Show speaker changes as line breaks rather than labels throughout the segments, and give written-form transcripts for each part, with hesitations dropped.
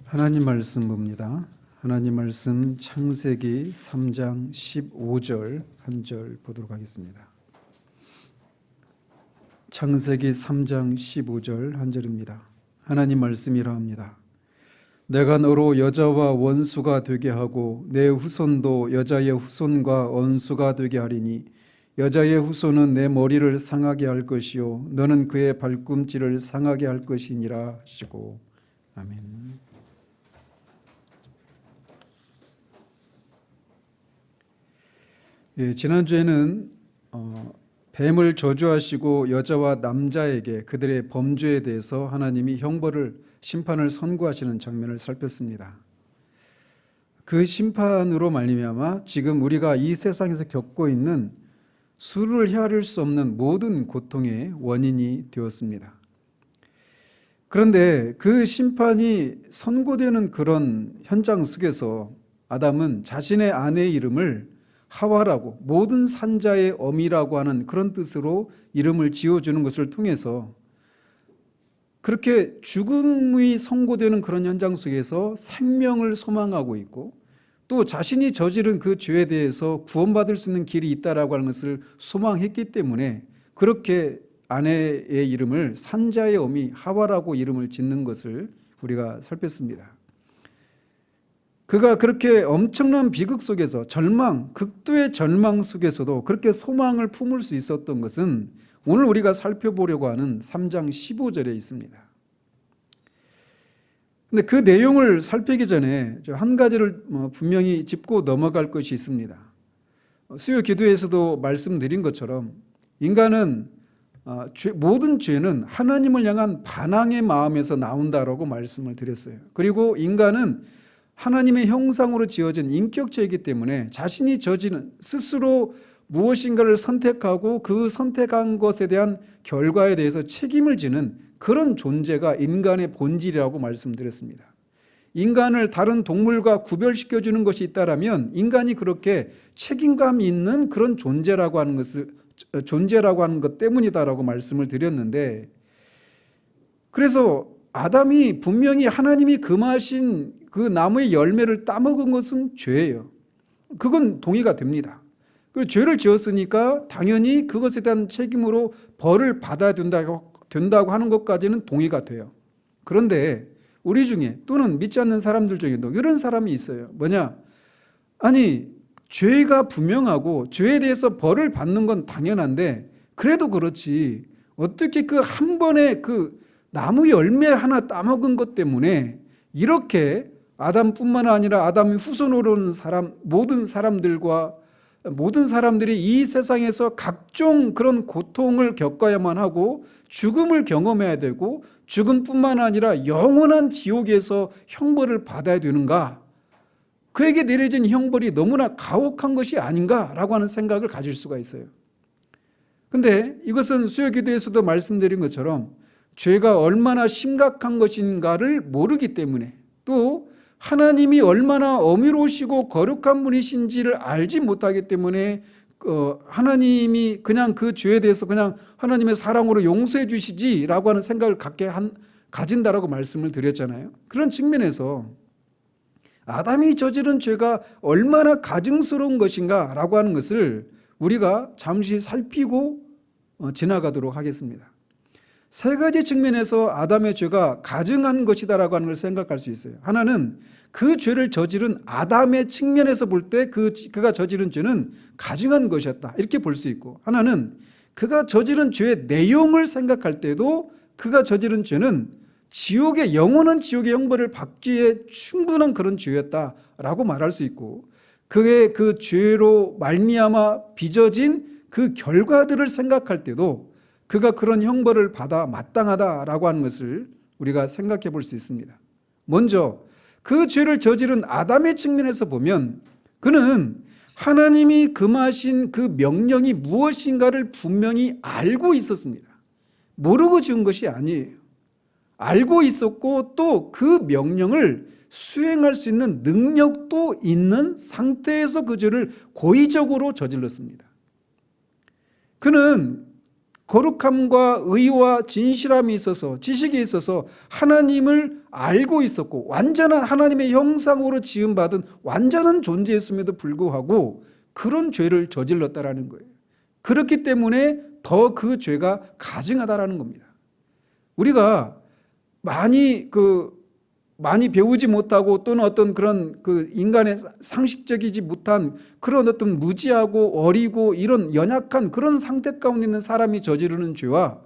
하나님 말씀 봅니다. 하나님 말씀 창세기 3장 15절 한 절 보도록 하겠습니다. 창세기 3장 15절 한 절입니다. 하나님 말씀이 이러합니다. 내가 너로 여자와 원수가 되게 하고 내 후손도 여자의 후손과 원수가 되게 하리니 여자의 후손은 내 머리를 상하게 할 것이요 너는 그의 발꿈치를 상하게 할 것이니라 하시고. 아멘. 지난주에는 뱀을 저주하시고 여자와 남자에게 그들의 범죄에 대해서 하나님이 형벌을 심판을 선고하시는 장면을 살폈습니다. 그 심판으로 말미암아 지금 우리가 이 세상에서 겪고 있는 수를 헤아릴 수 없는 모든 고통의 원인이 되었습니다. 그런데 그 심판이 선고되는 그런 현장 속에서 아담은 자신의 아내의 이름을 하와라고, 모든 산자의 어미라고 하는 그런 뜻으로 이름을 지어주는 것을 통해서 그렇게 죽음이 선고되는 그런 현장 속에서 생명을 소망하고 있고 또 자신이 저지른 그 죄에 대해서 구원받을 수 있는 길이 있다라고 하는 것을 소망했기 때문에 그렇게 아내의 이름을 산자의 어미 하와라고 이름을 짓는 것을 우리가 살폈습니다. 그가 그렇게 엄청난 비극 속에서 절망, 극도의 절망 속에서도 그렇게 소망을 품을 수 있었던 것은 오늘 우리가 살펴보려고 하는 3장 15절에 있습니다. 근데 그 내용을 살피기 전에 한 가지를 분명히 짚고 넘어갈 것이 있습니다. 수요 기도에서도 말씀드린 것처럼 인간은 모든 죄는 하나님을 향한 반항의 마음에서 나온다라고 말씀을 드렸어요. 그리고 인간은 하나님의 형상으로 지어진 인격체이기 때문에 자신이 저지른 스스로 무엇인가를 선택하고 그 선택한 것에 대한 결과에 대해서 책임을 지는 그런 존재가 인간의 본질이라고 말씀드렸습니다. 인간을 다른 동물과 구별시켜주는 것이 있다라면 인간이 그렇게 책임감 있는 그런 존재라고 하는 것 때문이다라고 말씀을 드렸는데, 그래서 아담이 분명히 하나님이 금하신 그 나무의 열매를 따먹은 것은 죄예요. 그건 동의가 됩니다. 그리고 죄를 지었으니까 당연히 그것에 대한 책임으로 벌을 받아야 된다고 하는 것까지는 동의가 돼요. 그런데 우리 중에 또는 믿지 않는 사람들 중에도 이런 사람이 있어요. 뭐냐? 아니, 죄가 분명하고 죄에 대해서 벌을 받는 건 당연한데 그래도 그렇지 어떻게 그 한 번에 그 나무 열매 하나 따먹은 것 때문에 이렇게 아담뿐만 아니라 아담의 후손으로 오는 모든 사람들이 이 세상에서 각종 그런 고통을 겪어야만 하고 죽음을 경험해야 되고 죽음뿐만 아니라 영원한 지옥에서 형벌을 받아야 되는가? 그에게 내려진 형벌이 너무나 가혹한 것이 아닌가라고 하는 생각을 가질 수가 있어요. 그런데 이것은 수요기도에서도 말씀드린 것처럼 죄가 얼마나 심각한 것인가를 모르기 때문에 또 하나님이 얼마나 어미로우시고 거룩한 분이신지를 알지 못하기 때문에 하나님이 그냥 그 죄에 대해서 그냥 하나님의 사랑으로 용서해 주시지라고 하는 생각을 가진다라고 말씀을 드렸잖아요. 그런 측면에서 아담이 저지른 죄가 얼마나 가증스러운 것인가라고 하는 것을 우리가 잠시 살피고 지나가도록 하겠습니다. 세 가지 측면에서 아담의 죄가 가증한 것이다라고 하는 걸 생각할 수 있어요. 하나는 그 죄를 저지른 아담의 측면에서 볼 때 그가 저지른 죄는 가증한 것이었다 이렇게 볼 수 있고, 하나는 그가 저지른 죄의 내용을 생각할 때도 그가 저지른 죄는 영원한 지옥의 형벌을 받기에 충분한 그런 죄였다라고 말할 수 있고, 그의 그 죄로 말미암아 빚어진 그 결과들을 생각할 때도 그가 그런 형벌을 받아 마땅하다라고 하는 것을 우리가 생각해 볼 수 있습니다. 먼저 그 죄를 저지른 아담의 측면에서 보면 그는 하나님이 금하신 그 명령이 무엇인가를 분명히 알고 있었습니다. 모르고 지은 것이 아니에요. 알고 있었고 또 그 명령을 수행할 수 있는 능력도 있는 상태에서 그 죄를 고의적으로 저질렀습니다. 그는 거룩함과 의와 진실함이 있어서, 지식이 있어서 하나님을 알고 있었고 완전한 하나님의 형상으로 지음받은 완전한 존재였음에도 불구하고 그런 죄를 저질렀다라는 거예요. 그렇기 때문에 더 그 죄가 가증하다라는 겁니다. 우리가 많이 배우지 못하고 또는 어떤 그런 인간의 상식적이지 못한 그런 어떤 무지하고 어리고 이런 연약한 그런 상태 가운데 있는 사람이 저지르는 죄와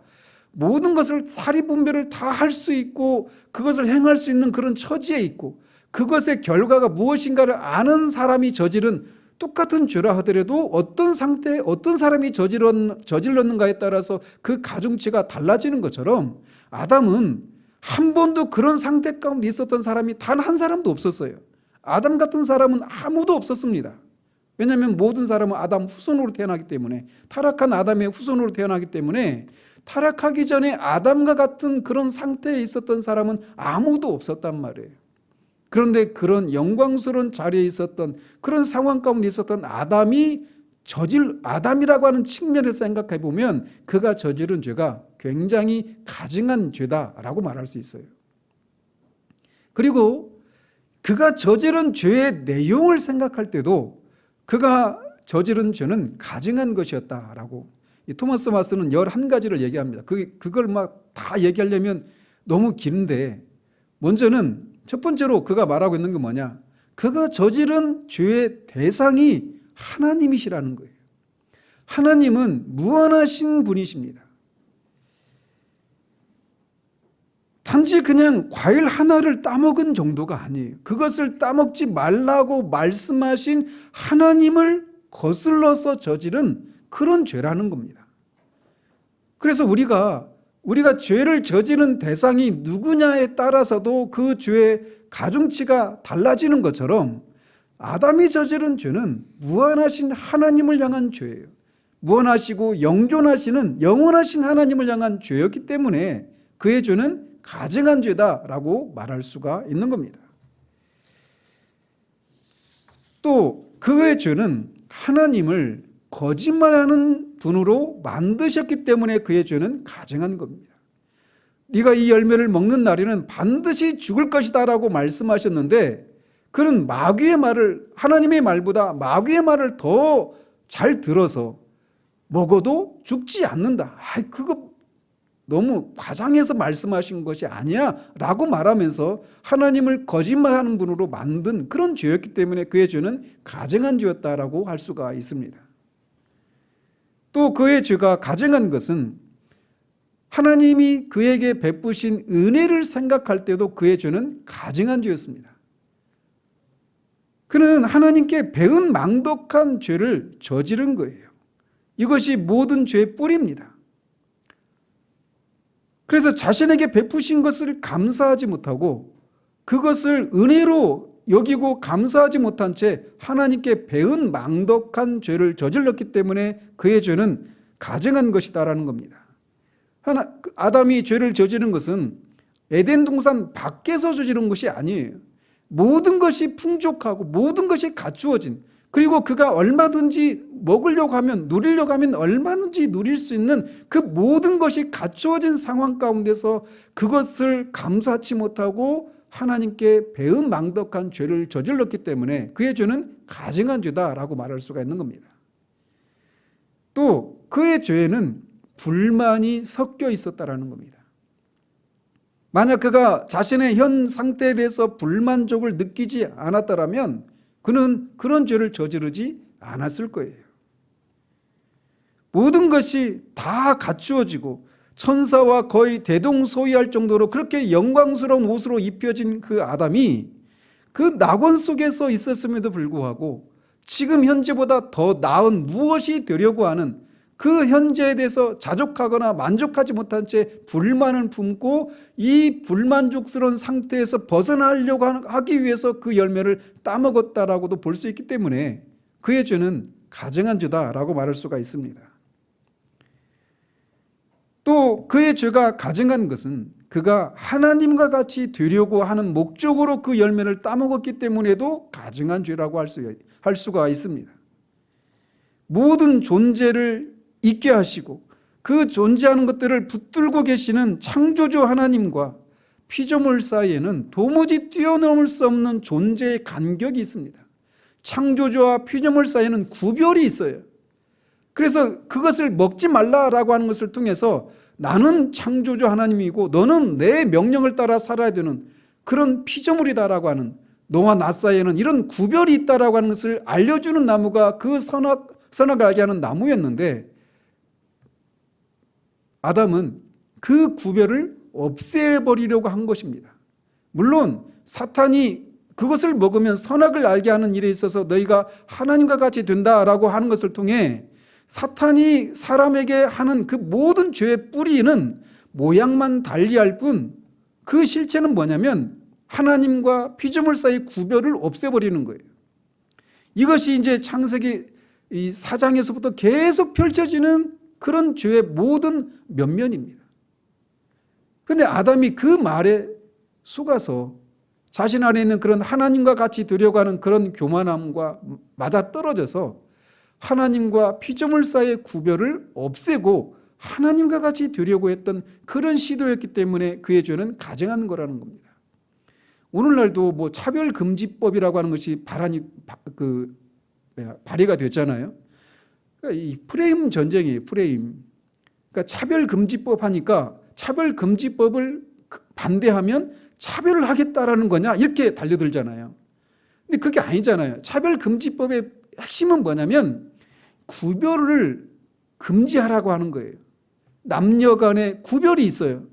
모든 것을 사리분별을 다 할 수 있고 그것을 행할 수 있는 그런 처지에 있고 그것의 결과가 무엇인가를 아는 사람이 저지른 똑같은 죄라 하더라도 어떤 상태에 어떤 사람이 저질렀는가에 따라서 그 가중치가 달라지는 것처럼 아담은 한 번도 그런 상태 가운데 있었던 사람이 단 한 사람도 없었어요. 아담 같은 사람은 아무도 없었습니다. 왜냐하면 모든 사람은 아담 후손으로 태어나기 때문에, 타락한 아담의 후손으로 태어나기 때문에 타락하기 전에 아담과 같은 그런 상태에 있었던 사람은 아무도 없었단 말이에요. 그런데 그런 영광스러운 자리에 있었던 그런 상황 가운데 있었던 아담이라고 하는 측면에서 생각해 보면 그가 저지른 죄가 굉장히 가증한 죄다라고 말할 수 있어요. 그리고 그가 저지른 죄의 내용을 생각할 때도 그가 저지른 죄는 가증한 것이었다라고, 토마스 마스는 11가지를 얘기합니다. 그걸 막 다 얘기하려면 너무 긴데, 먼저는 첫 번째로 그가 말하고 있는 게 뭐냐, 그가 저지른 죄의 대상이 하나님이시라는 거예요. 하나님은 무한하신 분이십니다. 단지 그냥 과일 하나를 따먹은 정도가 아니에요. 그것을 따먹지 말라고 말씀하신 하나님을 거슬러서 저지른 그런 죄라는 겁니다. 그래서 우리가 죄를 저지른 대상이 누구냐에 따라서도 그 죄의 가중치가 달라지는 것처럼 아담이 저지른 죄는 무한하신 하나님을 향한 죄예요. 무한하시고 영존하시는 영원하신 하나님을 향한 죄였기 때문에 그의 죄는 가증한 죄다라고 말할 수가 있는 겁니다. 또 그의 죄는 하나님을 거짓말하는 분으로 만드셨기 때문에 그의 죄는 가증한 겁니다. 네가 이 열매를 먹는 날에는 반드시 죽을 것이다 라고 말씀하셨는데 그는 마귀의 말을, 하나님의 말보다 마귀의 말을 더 잘 들어서 먹어도 죽지 않는다. 그거 너무 과장해서 말씀하신 것이 아니야 라고 말하면서 하나님을 거짓말하는 분으로 만든 그런 죄였기 때문에 그의 죄는 가증한 죄였다라고 할 수가 있습니다. 또 그의 죄가 가증한 것은 하나님이 그에게 베푸신 은혜를 생각할 때도 그의 죄는 가증한 죄였습니다. 그는 하나님께 배은망덕한 죄를 저지른 거예요. 이것이 모든 죄의 뿌리입니다. 그래서 자신에게 베푸신 것을 감사하지 못하고 그것을 은혜로 여기고 감사하지 못한 채 하나님께 배은망덕한 죄를 저질렀기 때문에 그의 죄는 가증한 것이다라는 겁니다. 아담이 죄를 저지른 것은 에덴 동산 밖에서 저지른 것이 아니에요. 모든 것이 풍족하고 모든 것이 갖추어진, 그리고 그가 얼마든지 먹으려고 하면, 누리려고 하면 얼마든지 누릴 수 있는 그 모든 것이 갖추어진 상황 가운데서 그것을 감사치 못하고 하나님께 배은망덕한 죄를 저질렀기 때문에 그의 죄는 가증한 죄다라고 말할 수가 있는 겁니다. 또 그의 죄에는 불만이 섞여 있었다라는 겁니다. 만약 그가 자신의 현 상태에 대해서 불만족을 느끼지 않았더라면 그는 그런 죄를 저지르지 않았을 거예요. 모든 것이 다 갖추어지고 천사와 거의 대동소이할 정도로 그렇게 영광스러운 옷으로 입혀진 그 아담이 그 낙원 속에서 있었음에도 불구하고 지금 현재보다 더 나은 무엇이 되려고 하는 그 현재에 대해서 자족하거나 만족하지 못한 채 불만을 품고 이 불만족스러운 상태에서 벗어나려고 하기 위해서 그 열매를 따먹었다라고도 볼 수 있기 때문에 그의 죄는 가증한 죄다라고 말할 수가 있습니다. 또 그의 죄가 가증한 것은 그가 하나님과 같이 되려고 하는 목적으로 그 열매를 따먹었기 때문에도 가증한 죄라고 할 수가 있습니다. 모든 존재를 있게 하시고 그 존재하는 것들을 붙들고 계시는 창조주 하나님과 피조물 사이에는 도무지 뛰어넘을 수 없는 존재의 간격이 있습니다. 창조주와 피조물 사이에는 구별이 있어요. 그래서 그것을 먹지 말라라고 하는 것을 통해서 나는 창조주 하나님이고 너는 내 명령을 따라 살아야 되는 그런 피조물이다라고 하는, 너와 나 사이에는 이런 구별이 있다라고 하는 것을 알려주는 나무가 그 선악을 알게 하는 나무였는데, 아담은 그 구별을 없애버리려고 한 것입니다. 물론 사탄이 그것을 먹으면 선악을 알게 하는 일에 있어서 너희가 하나님과 같이 된다라고 하는 것을 통해 사탄이 사람에게 하는 그 모든 죄의 뿌리는 모양만 달리할 뿐 그 실체는 뭐냐면 하나님과 피조물 사이의 구별을 없애버리는 거예요. 이것이 이제 창세기 4장에서부터 계속 펼쳐지는 그런 죄의 모든 면면입니다. 그런데 아담이 그 말에 속아서 자신 안에 있는 그런 하나님과 같이 되려고 하는 그런 교만함과 맞아떨어져서 하나님과 피조물 사이의 구별을 없애고 하나님과 같이 되려고 했던 그런 시도였기 때문에 그의 죄는 가증한 거라는 겁니다. 오늘날도 뭐 차별금지법이라고 하는 것이 발의가 됐잖아요. 그러니까 이 프레임 전쟁이에요. 프레임. 그러니까 차별금지법 하니까 차별금지법을 반대하면 차별을 하겠다라는 거냐 이렇게 달려들잖아요. 근데 그게 아니잖아요. 차별금지법의 핵심은 뭐냐면 구별을 금지하라고 하는 거예요. 남녀 간에 구별이 있어요.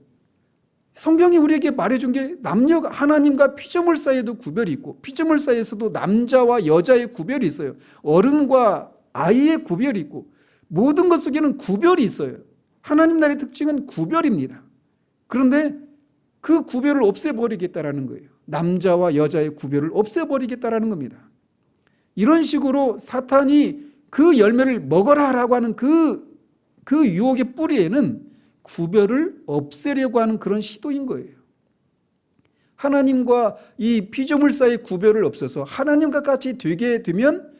성경이 우리에게 말해준 게 남녀가 하나님과 피조물 사이에도 구별이 있고 피조물 사이에서도 남자와 여자의 구별이 있어요. 어른과 아이의 구별이 있고 모든 것 속에는 구별이 있어요. 하나님 나라의 특징은 구별입니다. 그런데 그 구별을 없애버리겠다라는 거예요. 남자와 여자의 구별을 없애버리겠다라는 겁니다. 이런 식으로 사탄이 그 열매를 먹어라라고 하는 그 유혹의 뿌리에는 구별을 없애려고 하는 그런 시도인 거예요. 하나님과 이 피조물 사이의 구별을 없애서 하나님과 같이 되게 되면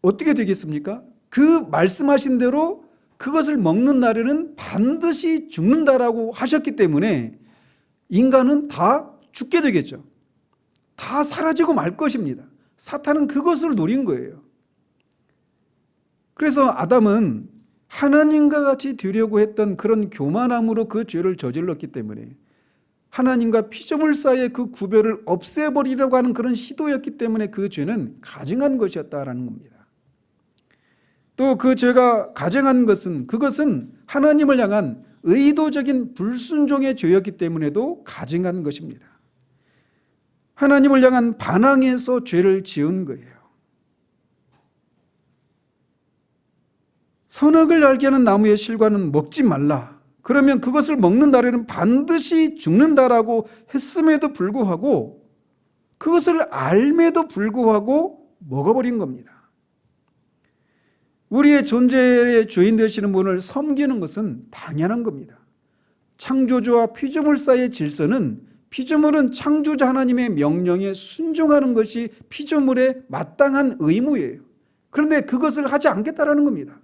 어떻게 되겠습니까? 그 말씀하신 대로 그것을 먹는 날에는 반드시 죽는다라고 하셨기 때문에 인간은 다 죽게 되겠죠. 다 사라지고 말 것입니다. 사탄은 그것을 노린 거예요. 그래서 아담은 하나님과 같이 되려고 했던 그런 교만함으로 그 죄를 저질렀기 때문에 하나님과 피조물 사이의 그 구별을 없애버리려고 하는 그런 시도였기 때문에 그 죄는 가증한 것이었다라는 겁니다. 또 그 죄가 가증한 것은 그것은 하나님을 향한 의도적인 불순종의 죄였기 때문에도 가증한 것입니다. 하나님을 향한 반항에서 죄를 지은 거예요. 선악을 알게 하는 나무의 실과는 먹지 말라. 그러면 그것을 먹는 날에는 반드시 죽는다라고 했음에도 불구하고 그것을 알매도 불구하고 먹어버린 겁니다. 우리의 존재의 주인 되시는 분을 섬기는 것은 당연한 겁니다. 창조주와 피조물 사이의 질서는 피조물은 창조주 하나님의 명령에 순종하는 것이 피조물의 마땅한 의무예요. 그런데 그것을 하지 않겠다라는 겁니다.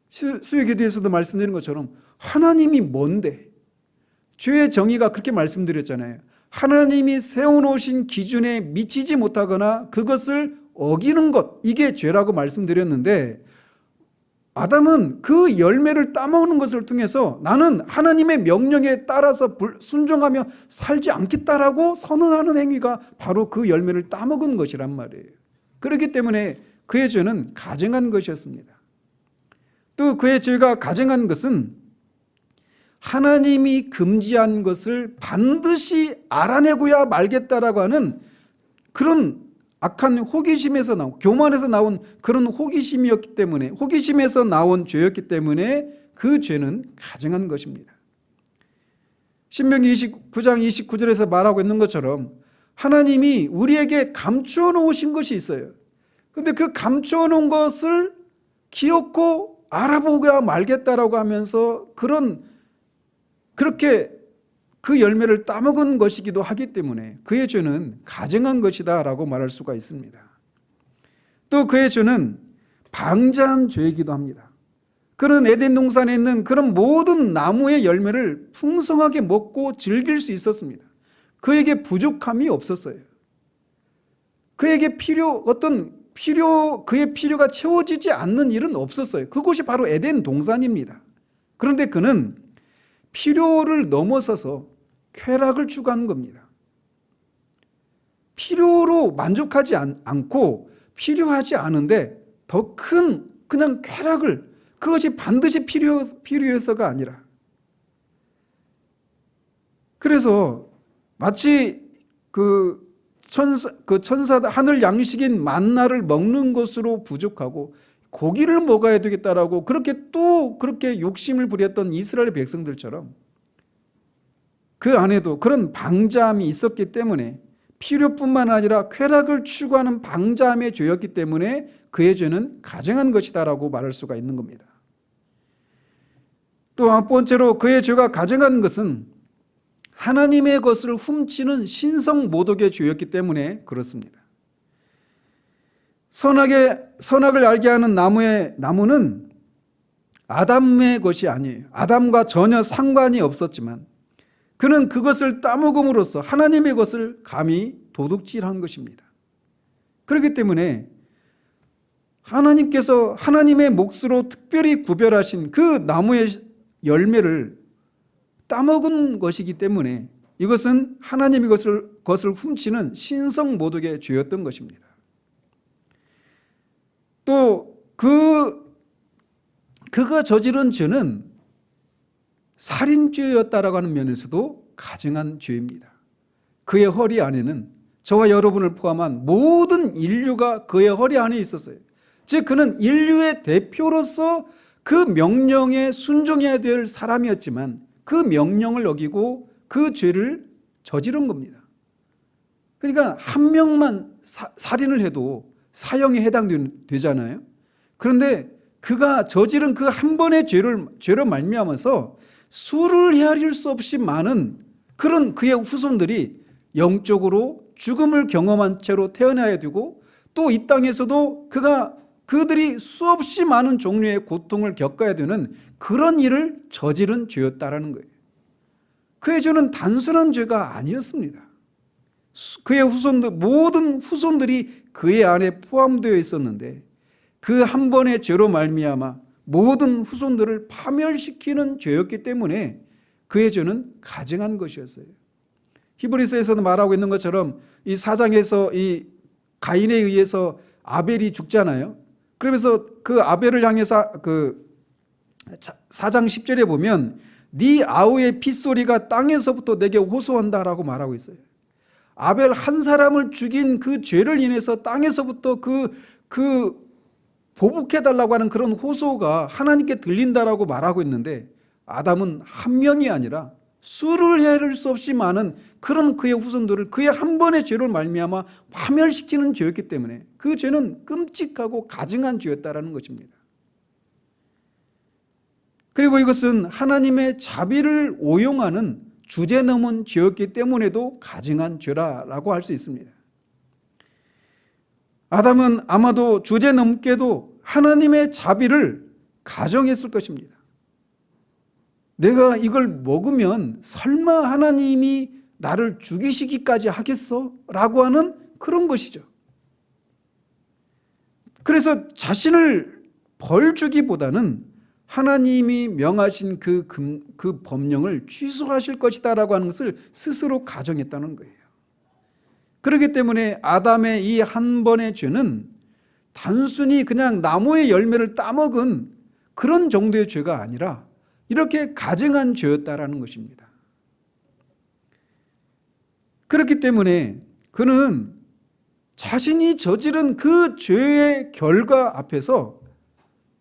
수요 기도에서도 말씀드린 것처럼 하나님이 뭔데? 죄의 정의가 그렇게 말씀드렸잖아요. 하나님이 세워놓으신 기준에 미치지 못하거나 그것을 어기는 것, 이게 죄라고 말씀드렸는데 아담은 그 열매를 따먹는 것을 통해서 나는 하나님의 명령에 따라서 순종하며 살지 않겠다라고 선언하는 행위가 바로 그 열매를 따먹은 것이란 말이에요. 그렇기 때문에 그의 죄는 가증한 것이었습니다. 또 그의 죄가 가증한 것은 하나님이 금지한 것을 반드시 알아내고야 말겠다라고 하는 그런 악한 호기심에서 나온, 교만에서 나온 그런 호기심이었기 때문에, 호기심에서 나온 죄였기 때문에 그 죄는 가증한 것입니다. 신명기 29장 29절에서 말하고 있는 것처럼 하나님이 우리에게 감추어 놓으신 것이 있어요. 그런데 그 감추어 놓은 것을 기어코 알아보고야 말겠다라고 하면서 그렇게 그 열매를 따먹은 것이기도 하기 때문에 그의 죄는 가증한 것이다 라고 말할 수가 있습니다. 또 그의 죄는 방자한 죄이기도 합니다. 그런 에덴 동산에 있는 그런 모든 나무의 열매를 풍성하게 먹고 즐길 수 있었습니다. 그에게 부족함이 없었어요. 그에게 그의 필요가 채워지지 않는 일은 없었어요. 그곳이 바로 에덴 동산입니다. 그런데 그는 필요를 넘어서서 쾌락을 추구하는 겁니다. 필요로 만족하지 않고 필요하지 않은데 더 큰 그냥 쾌락을, 그것이 반드시 필요해서가 아니라, 그래서 마치 천사 하늘 양식인 만나를 먹는 것으로 부족하고 고기를 먹어야 되겠다라고 그렇게 욕심을 부렸던 이스라엘 백성들처럼 그 안에도 그런 방자함이 있었기 때문에, 필요뿐만 아니라 쾌락을 추구하는 방자함의 죄였기 때문에 그의 죄는 가증한 것이다라고 말할 수가 있는 겁니다. 또 한 번째로 그의 죄가 가증한 것은 하나님의 것을 훔치는 신성모독의 죄였기 때문에 그렇습니다. 선악을 알게 하는 나무는 아담의 것이 아니에요. 아담과 전혀 상관이 없었지만 그는 그것을 따먹음으로써 하나님의 것을 감히 도둑질한 것입니다. 그렇기 때문에 하나님께서 하나님의 몫으로 특별히 구별하신 그 나무의 열매를 따먹은 것이기 때문에 이것은 하나님의 것을 훔치는 신성모독의 죄였던 것입니다. 또 그가 저지른 죄는 살인죄였다라고 하는 면에서도 가증한 죄입니다. 그의 허리 안에는 저와 여러분을 포함한 모든 인류가 그의 허리 안에 있었어요. 즉 그는 인류의 대표로서 그 명령에 순종해야 될 사람이었지만 그 명령을 어기고 그 죄를 저지른 겁니다. 그러니까 한 명만 살인을 해도 사형에 해당되잖아요. 그런데 그가 저지른 그 한 번의 죄로 말미암아서 수를 헤아릴 수 없이 많은 그런 그의 후손들이 영적으로 죽음을 경험한 채로 태어나야 되고, 또 이 땅에서도 그들이 수없이 많은 종류의 고통을 겪어야 되는 그런 일을 저지른 죄였다라는 거예요. 그의 죄는 단순한 죄가 아니었습니다. 그의 모든 후손들이 그의 안에 포함되어 있었는데 그 한 번의 죄로 말미암아 모든 후손들을 파멸시키는 죄였기 때문에 그의 죄는 가증한 것이었어요. 히브리서에서도 말하고 있는 것처럼 이 4장에서 이 가인에 의해서 아벨이 죽잖아요. 그러면서 그 아벨을 향해서 그 4장 10절에 보면 네 아우의 핏소리가 땅에서부터 내게 호소한다라고 말하고 있어요. 아벨 한 사람을 죽인 그 죄를 인해서 땅에서부터 보복해달라고 하는 그런 호소가 하나님께 들린다라고 말하고 있는데, 아담은 한 명이 아니라 수를 헤아릴 수 없이 많은 그런 그의 후손들을 그의 한 번의 죄로 말미암아 파멸시키는 죄였기 때문에 그 죄는 끔찍하고 가증한 죄였다라는 것입니다. 그리고 이것은 하나님의 자비를 오용하는 주제넘은 죄였기 때문에도 가증한 죄라고 할 수 있습니다. 아담은 아마도 주제넘게도 하나님의 자비를 가정했을 것입니다. 내가 이걸 먹으면 설마 하나님이 나를 죽이시기까지 하겠어? 라고 하는 그런 것이죠. 그래서 자신을 벌 주기보다는 하나님이 명하신 그 법령을 취소하실 것이다 라고 하는 것을 스스로 가정했다는 거예요. 그렇기 때문에 아담의 이 한 번의 죄는 단순히 그냥 나무의 열매를 따먹은 그런 정도의 죄가 아니라 이렇게 가증한 죄였다라는 것입니다. 그렇기 때문에 그는 자신이 저지른 그 죄의 결과 앞에서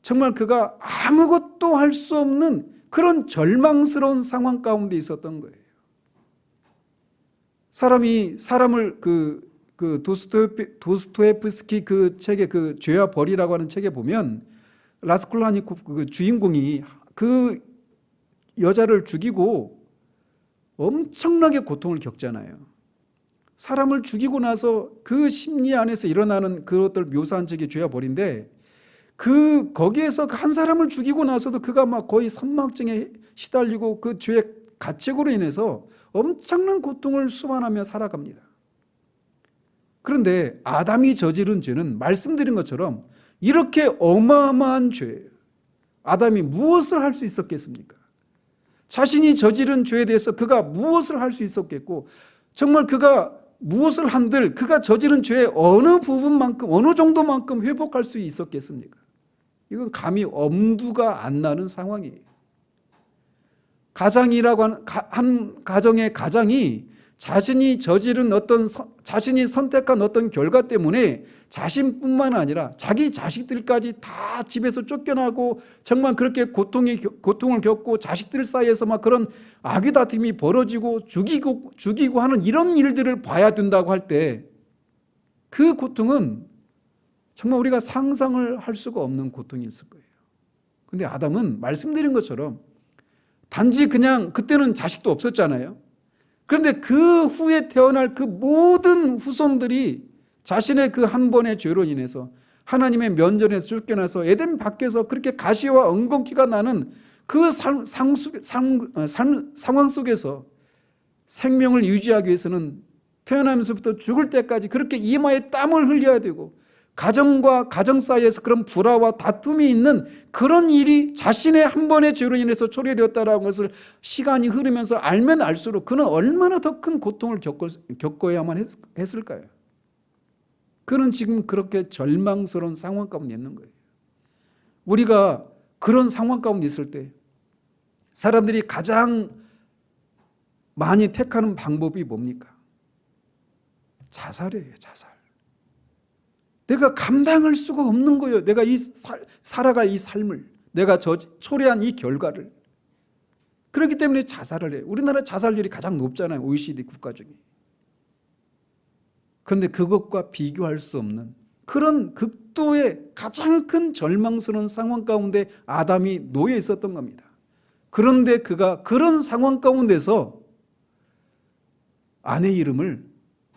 정말 그가 아무것도 할 수 없는 그런 절망스러운 상황 가운데 있었던 거예요. 사람을 도스토옙스키 그 책의 그 죄와 벌이라고 하는 책에 보면 라스콜라니코프 그 주인공이 그 여자를 죽이고 엄청나게 고통을 겪잖아요. 사람을 죽이고 나서 그 심리 안에서 일어나는 그것들 묘사한 책이 죄와 벌인데, 거기에서 한 사람을 죽이고 나서도 그가 막 거의 선망증에 시달리고 그 죄의 가책으로 인해서 엄청난 고통을 수반하며 살아갑니다. 그런데 아담이 저지른 죄는 말씀드린 것처럼 이렇게 어마어마한 죄예요. 아담이 무엇을 할 수 있었겠습니까? 자신이 저지른 죄에 대해서 그가 무엇을 할 수 있었겠고, 정말 그가 무엇을 한들 그가 저지른 죄의 어느 부분만큼, 어느 정도만큼 회복할 수 있었겠습니까? 이건 감히 엄두가 안 나는 상황이에요. 가장이라고 한 가정의 가장이 자신이 저지른 자신이 선택한 어떤 결과 때문에 자신뿐만 아니라 자기 자식들까지 다 집에서 쫓겨나고 정말 그렇게 고통을 겪고 자식들 사이에서 막 그런 악의 다툼이 벌어지고 죽이고 하는 이런 일들을 봐야 된다고 할 때 그 고통은 정말 우리가 상상을 할 수가 없는 고통이었을 거예요. 그런데 아담은 말씀드린 것처럼 단지 그냥 그때는 자식도 없었잖아요. 그런데 그 후에 태어날 그 모든 후손들이 자신의 그 한 번의 죄로 인해서 하나님의 면전에서 쫓겨나서 에덴 밖에서 그렇게 가시와 엉겅퀴가 나는 그 상황 속에서 생명을 유지하기 위해서는 태어나면서부터 죽을 때까지 그렇게 이마에 땀을 흘려야 되고, 가정과 가정 사이에서 그런 불화와 다툼이 있는 그런 일이 자신의 한 번의 죄로 인해서 초래되었다는 것을 시간이 흐르면서 알면 알수록 그는 얼마나 더 큰 고통을 겪어야만 했을까요? 그는 지금 그렇게 절망스러운 상황 가운데 있는 거예요. 우리가 그런 상황 가운데 있을 때 사람들이 가장 많이 택하는 방법이 뭡니까? 자살이에요, 자살. 내가 감당할 수가 없는 거예요. 내가 살아갈 이 삶을, 내가 초래한 이 결과를. 그렇기 때문에 자살을 해요. 우리나라 자살률이 가장 높잖아요, OECD 국가 중에. 그런데 그것과 비교할 수 없는 그런 극도의 가장 큰 절망스러운 상황 가운데 아담이 놓여 있었던 겁니다. 그런데 그가 그런 상황 가운데서 아내 이름을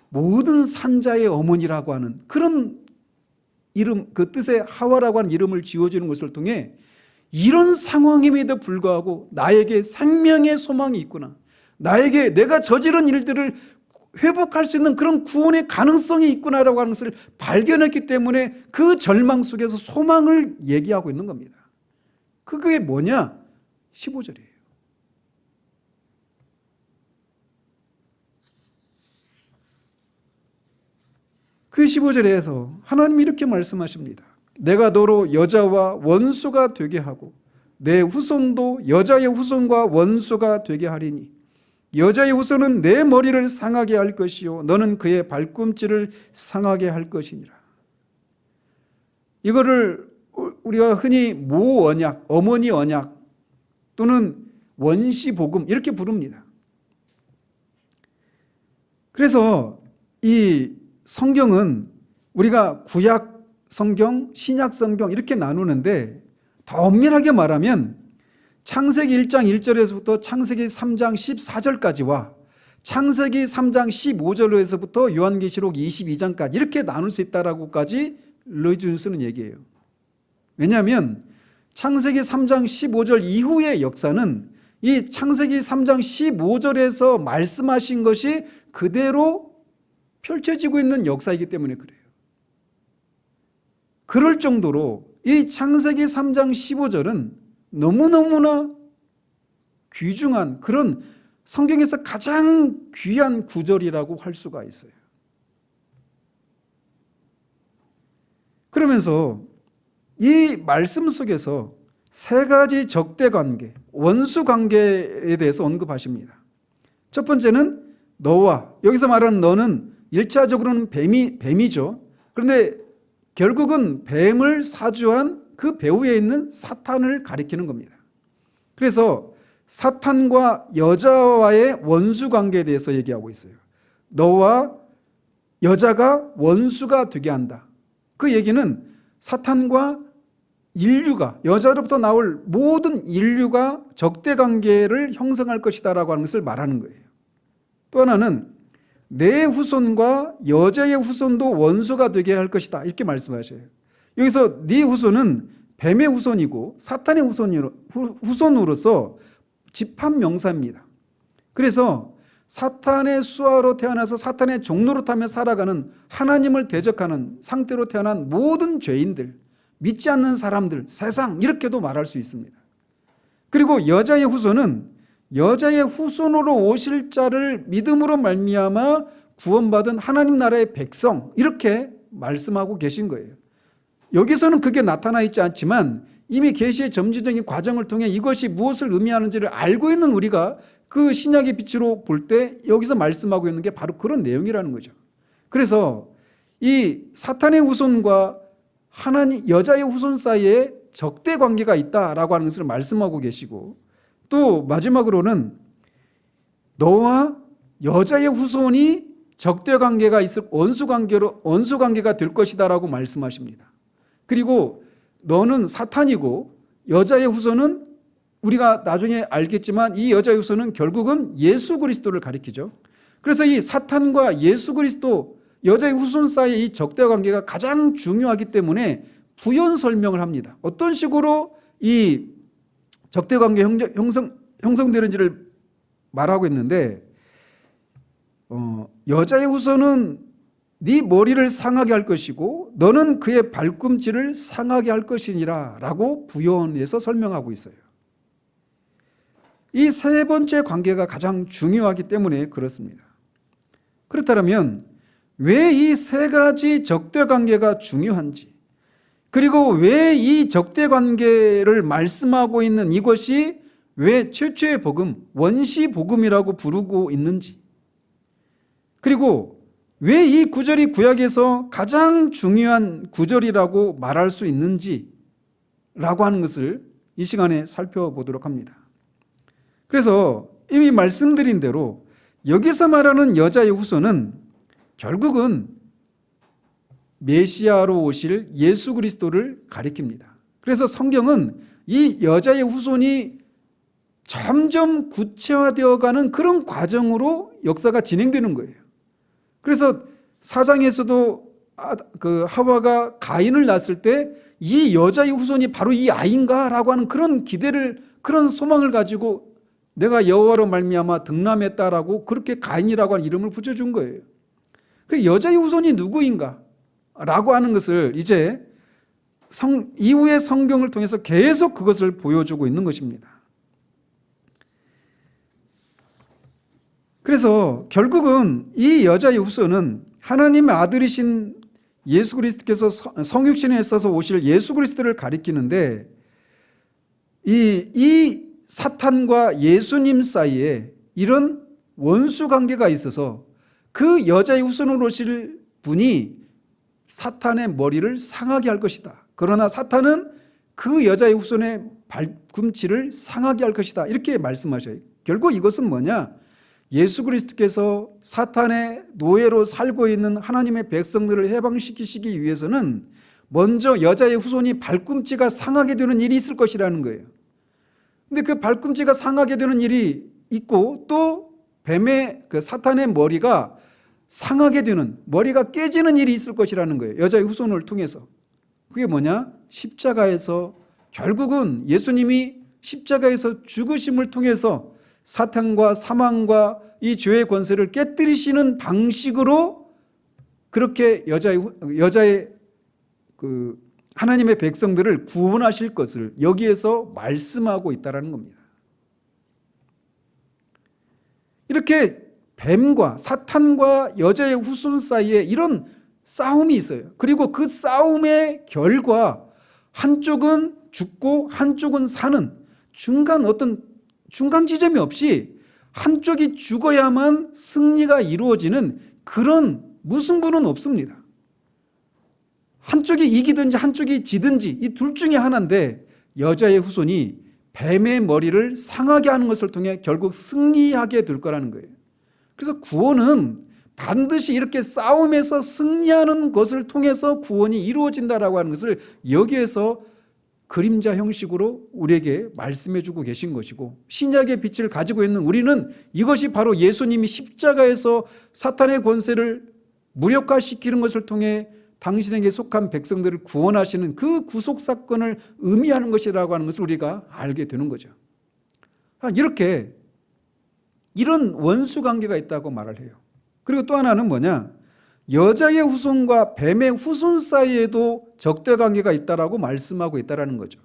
모든 산자의 어머니라고 하는 그런 이름, 그 뜻의 하와라고 하는 이름을 지어주는 것을 통해 이런 상황임에도 불구하고 나에게 생명의 소망이 있구나, 나에게 내가 저지른 일들을 회복할 수 있는 그런 구원의 가능성이 있구나라고 하는 것을 발견했기 때문에 그 절망 속에서 소망을 얘기하고 있는 겁니다. 그게 뭐냐? 15절이에요. 그 15절에서 하나님이 이렇게 말씀하십니다. 내가 너로 여자와 원수가 되게 하고 내 후손도 여자의 후손과 원수가 되게 하리니 여자의 후손은 내 머리를 상하게 할 것이요 너는 그의 발꿈치를 상하게 할 것이니라. 이거를 우리가 흔히 모언약, 어머니 언약 또는 원시복음 이렇게 부릅니다. 그래서 이 성경은 우리가 구약 성경, 신약 성경 이렇게 나누는데 더 엄밀하게 말하면 창세기 1장 1절에서부터 창세기 3장 14절까지와 창세기 3장 15절에서부터 요한계시록 22장까지 이렇게 나눌 수 있다라고까지 로이드 존스는 얘기해요. 왜냐하면 창세기 3장 15절 이후의 역사는 이 창세기 3장 15절에서 말씀하신 것이 그대로 펼쳐지고 있는 역사이기 때문에 그래요. 그럴 정도로 이 창세기 3장 15절은 너무너무나 귀중한 그런 성경에서 가장 귀한 구절이라고 할 수가 있어요. 그러면서 이 말씀 속에서 세 가지 적대 관계, 원수 관계에 대해서 언급하십니다. 첫 번째는 너와, 여기서 말하는 너는 1차적으로는 뱀이죠. 그런데 결국은 뱀을 사주한 그 배후에 있는 사탄을 가리키는 겁니다. 그래서 사탄과 여자와의 원수 관계에 대해서 얘기하고 있어요. 너와 여자가 원수가 되게 한다. 그 얘기는 사탄과 인류가, 여자로부터 나올 모든 인류가 적대 관계를 형성할 것이다라고 하는 것을 말하는 거예요. 또 하나는 내 후손과 여자의 후손도 원수가 되게 할 것이다 이렇게 말씀하셔요. 여기서 네 후손은 뱀의 후손이고 사탄의 후손으로서 집합명사입니다. 그래서 사탄의 수하로 태어나서 사탄의 종로로 타며 살아가는 하나님을 대적하는 상태로 태어난 모든 죄인들, 믿지 않는 사람들, 세상 이렇게도 말할 수 있습니다. 그리고 여자의 후손은 여자의 후손으로 오실 자를 믿음으로 말미암아 구원받은 하나님 나라의 백성 이렇게 말씀하고 계신 거예요. 여기서는 그게 나타나 있지 않지만 이미 계시의 점진적인 과정을 통해 이것이 무엇을 의미하는지를 알고 있는 우리가 그 신약의 빛으로 볼 때 여기서 말씀하고 있는 게 바로 그런 내용이라는 거죠. 그래서 이 사탄의 후손과 하나님 여자의 후손 사이에 적대 관계가 있다라고 하는 것을 말씀하고 계시고, 또 마지막으로는 너와 여자의 후손이 적대 관계가 있을 원수 관계가 될 것이다라고 말씀하십니다. 그리고 너는 사탄이고 여자의 후손은 우리가 나중에 알겠지만 이 여자의 후손은 결국은 예수 그리스도를 가리키죠. 그래서 이 사탄과 예수 그리스도 여자의 후손 사이의 이 적대 관계가 가장 중요하기 때문에 부연 설명을 합니다. 어떤 식으로 이 적대 관계 형성되는지를 말하고 있는데, 여자의 후손은 네 머리를 상하게 할 것이고 너는 그의 발꿈치를 상하게 할 것이니라 라고 부연해서 설명하고 있어요. 이 세 번째 관계가 가장 중요하기 때문에 그렇습니다. 그렇다면 왜 이 세 가지 적대 관계가 중요한지, 그리고 왜 이 적대 관계를 말씀하고 있는 이것이 왜 최초의 복음, 원시 복음이라고 부르고 있는지, 그리고 왜 이 구절이 구약에서 가장 중요한 구절이라고 말할 수 있는지라고 하는 것을 이 시간에 살펴보도록 합니다. 그래서 이미 말씀드린 대로 여기서 말하는 여자의 후손은 결국은 메시아로 오실 예수 그리스도를 가리킵니다. 그래서 성경은 이 여자의 후손이 점점 구체화되어가는 그런 과정으로 역사가 진행되는 거예요. 그래서 사장에서도 하와가 가인을 낳았을 때 이 여자의 후손이 바로 이 아이인가 라고 하는 그런 기대를, 그런 소망을 가지고 내가 여호와로 말미암아 득남했다라고 그렇게 가인이라고 하는 이름을 붙여준 거예요. 그 여자의 후손이 누구인가 라고 하는 것을 이제 이후의 성경을 통해서 계속 그것을 보여주고 있는 것입니다. 그래서 결국은 이 여자의 후손은 하나님의 아들이신 예수 그리스도께서 성육신에 있어서 오실 예수 그리스도를 가리키는데, 이 사탄과 예수님 사이에 이런 원수 관계가 있어서 그 여자의 후손으로 오실 분이 사탄의 머리를 상하게 할 것이다. 그러나 사탄은 그 여자의 후손의 발꿈치를 상하게 할 것이다. 이렇게 말씀하셔요. 결국 이것은 뭐냐? 예수 그리스도께서 사탄의 노예로 살고 있는 하나님의 백성들을 해방시키시기 위해서는 먼저 여자의 후손이 발꿈치가 상하게 되는 일이 있을 것이라는 거예요. 근데 그 발꿈치가 상하게 되는 일이 있고, 또 뱀의 사탄의 머리가 상하게 되는, 머리가 깨지는 일이 있을 것이라는 거예요. 여자의 후손을 통해서. 그게 뭐냐? 십자가에서, 결국은 예수님이 십자가에서 죽으심을 통해서 사탄과 사망과 이 죄의 권세를 깨뜨리시는 방식으로 그렇게 여자의 하나님의 백성들을 구원하실 것을 여기에서 말씀하고 있다는 겁니다. 이렇게 뱀과 사탄과 여자의 후손 사이에 이런 싸움이 있어요. 그리고 그 싸움의 결과 한쪽은 죽고 한쪽은 사는 중간 지점이 없이 한쪽이 죽어야만 승리가 이루어지는 그런 무승부는 없습니다. 한쪽이 이기든지 한쪽이 지든지 이 둘 중에 하나인데, 여자의 후손이 뱀의 머리를 상하게 하는 것을 통해 결국 승리하게 될 거라는 거예요. 그래서 구원은 반드시 이렇게 싸움에서 승리하는 것을 통해서 구원이 이루어진다라고 하는 것을 여기에서 그림자 형식으로 우리에게 말씀해 주고 계신 것이고, 신약의 빛을 가지고 있는 우리는 이것이 바로 예수님이 십자가에서 사탄의 권세를 무력화시키는 것을 통해 당신에게 속한 백성들을 구원하시는 그 구속 사건을 의미하는 것이라고 하는 것을 우리가 알게 되는 거죠. 이렇게 이런 원수 관계가 있다고 말을 해요. 그리고 또 하나는 뭐냐? 여자의 후손과 뱀의 후손 사이에도 적대 관계가 있다라고 말씀하고 있다라는 거죠.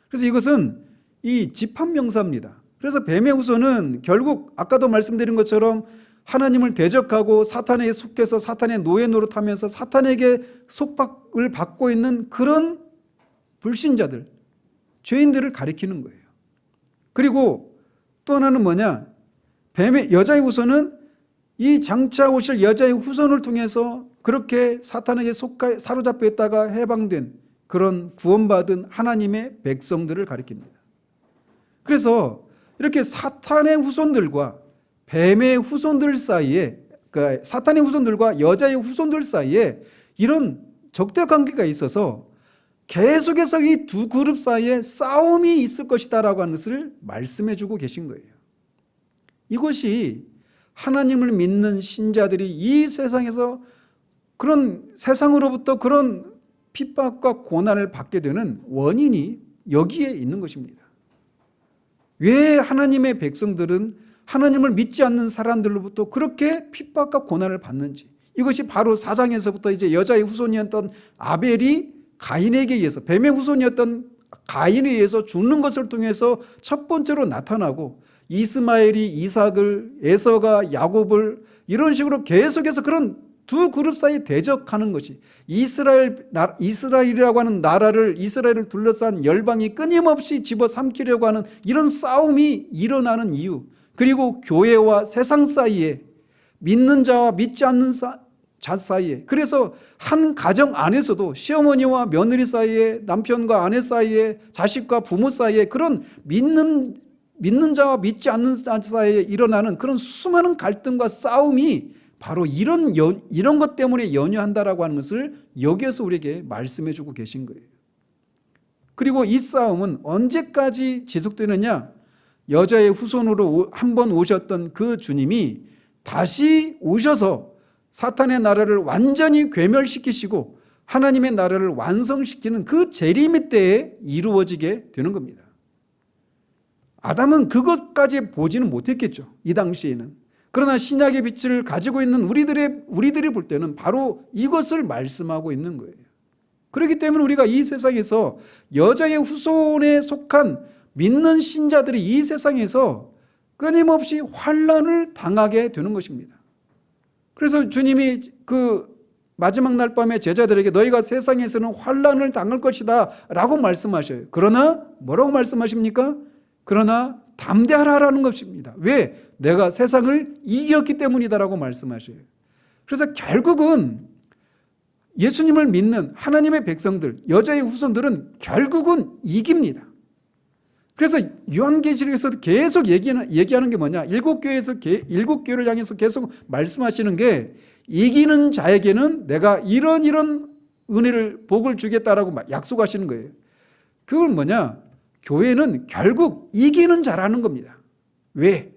그래서 이것은 이 집합명사입니다. 그래서 뱀의 후손은 결국 아까도 말씀드린 것처럼 하나님을 대적하고 사탄에게 속해서 사탄의 노예 노릇하면서 사탄에게 속박을 받고 있는 그런 불신자들, 죄인들을 가리키는 거예요. 그리고 또 하나는 뭐냐? 뱀의 여자의 후손은 이 장차 오실 여자의 후손을 통해서 그렇게 사탄에게 사로잡혀 있다가 해방된 그런 구원받은 하나님의 백성들을 가리킵니다. 그래서 이렇게 사탄의 후손들과 뱀의 후손들 사이에, 그러니까 사탄의 후손들과 여자의 후손들 사이에 이런 적대 관계가 있어서 계속해서 이 두 그룹 사이에 싸움이 있을 것이다라고 하는 것을 말씀해 주고 계신 거예요. 이것이 하나님을 믿는 신자들이 이 세상에서 그런 세상으로부터 그런 핍박과 고난을 받게 되는 원인이 여기에 있는 것입니다. 왜 하나님의 백성들은 하나님을 믿지 않는 사람들로부터 그렇게 핍박과 고난을 받는지, 이것이 바로 4장에서부터 이제 여자의 후손이었던 아벨이 가인에게 의해서, 뱀의 후손이었던 가인에 의해서 죽는 것을 통해서 첫 번째로 나타나고, 이스마엘이 이삭을, 에서가 야곱을, 이런 식으로 계속해서 그런 두 그룹 사이에 대적하는 것이, 이스라엘이라고 하는 나라를, 이스라엘을 둘러싼 열방이 끊임없이 집어삼키려고 하는 이런 싸움이 일어나는 이유, 그리고 교회와 세상 사이에, 믿는 자와 믿지 않는 자 사이에, 그래서 한 가정 안에서도 시어머니와 며느리 사이에, 남편과 아내 사이에, 자식과 부모 사이에, 그런 믿는 자와 믿지 않는 자 사이에 일어나는 그런 수많은 갈등과 싸움이 바로 이런 것 때문에 연유한다라고 하는 것을 여기에서 우리에게 말씀해 주고 계신 거예요. 그리고 이 싸움은 언제까지 지속되느냐? 여자의 후손으로 한 번 오셨던 그 주님이 다시 오셔서 사탄의 나라를 완전히 괴멸시키시고 하나님의 나라를 완성시키는 그 재림의 때에 이루어지게 되는 겁니다. 아담은 그것까지 보지는 못했겠죠, 이 당시에는. 그러나 신약의 빛을 가지고 있는 우리들이 볼 때는 바로 이것을 말씀하고 있는 거예요. 그렇기 때문에 우리가 이 세상에서 여자의 후손에 속한 믿는 신자들이 이 세상에서 끊임없이 환난을 당하게 되는 것입니다. 그래서 주님이 그 마지막 날 밤에 제자들에게 너희가 세상에서는 환난을 당할 것이다 라고 말씀하셔요. 그러나 뭐라고 말씀하십니까? 그러나 담대하라라는 것입니다. 왜? 내가 세상을 이겼기 때문이다라고 말씀하셔요. 그래서 결국은 예수님을 믿는 하나님의 백성들, 여자의 후손들은 결국은 이깁니다. 그래서 요한계시록에서 계속 얘기하는 게 뭐냐? 일곱 교회를 향해서 계속 말씀하시는 게, 이기는 자에게는 내가 이런 은혜를, 복을 주겠다라고 약속하시는 거예요. 그걸 뭐냐? 교회는 결국 이기는 자라는 겁니다. 왜?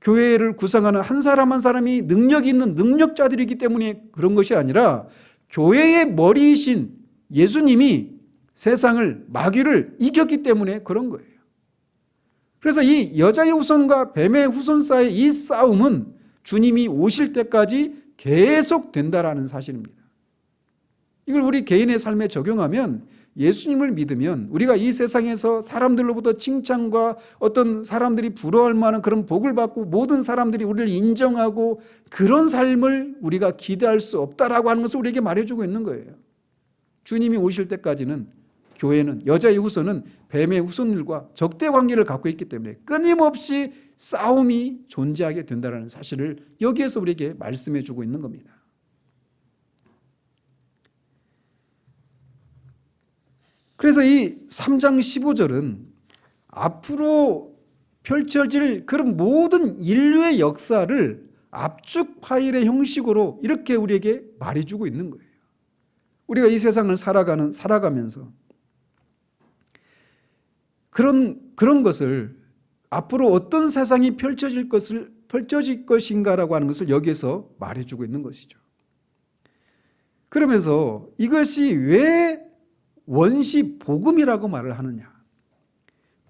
교회를 구성하는 한 사람 한 사람이 능력이 있는 능력자들이기 때문에 그런 것이 아니라, 교회의 머리이신 예수님이 세상을, 마귀를 이겼기 때문에 그런 거예요. 그래서 이 여자의 후손과 뱀의 후손 사이의 이 싸움은 주님이 오실 때까지 계속 된다라는 사실입니다. 이걸 우리 개인의 삶에 적용하면, 예수님을 믿으면 우리가 이 세상에서 사람들로부터 칭찬과 어떤 사람들이 부러워할 만한 그런 복을 받고 모든 사람들이 우리를 인정하고 그런 삶을 우리가 기대할 수 없다라고 하는 것을 우리에게 말해주고 있는 거예요. 주님이 오실 때까지는 교회는, 여자의 후손은 뱀의 후손들과 적대 관계를 갖고 있기 때문에 끊임없이 싸움이 존재하게 된다는 사실을 여기에서 우리에게 말씀해 주고 있는 겁니다. 그래서 이 3장 15절은 앞으로 펼쳐질 그런 모든 인류의 역사를 압축 파일의 형식으로 이렇게 우리에게 말해주고 있는 거예요. 우리가 이 세상을 살아가면서 그런 것을, 앞으로 어떤 세상이 펼쳐질 것인가라고 하는 것을 여기에서 말해주고 있는 것이죠. 그러면서 이것이 왜 원시 복음이라고 말을 하느냐?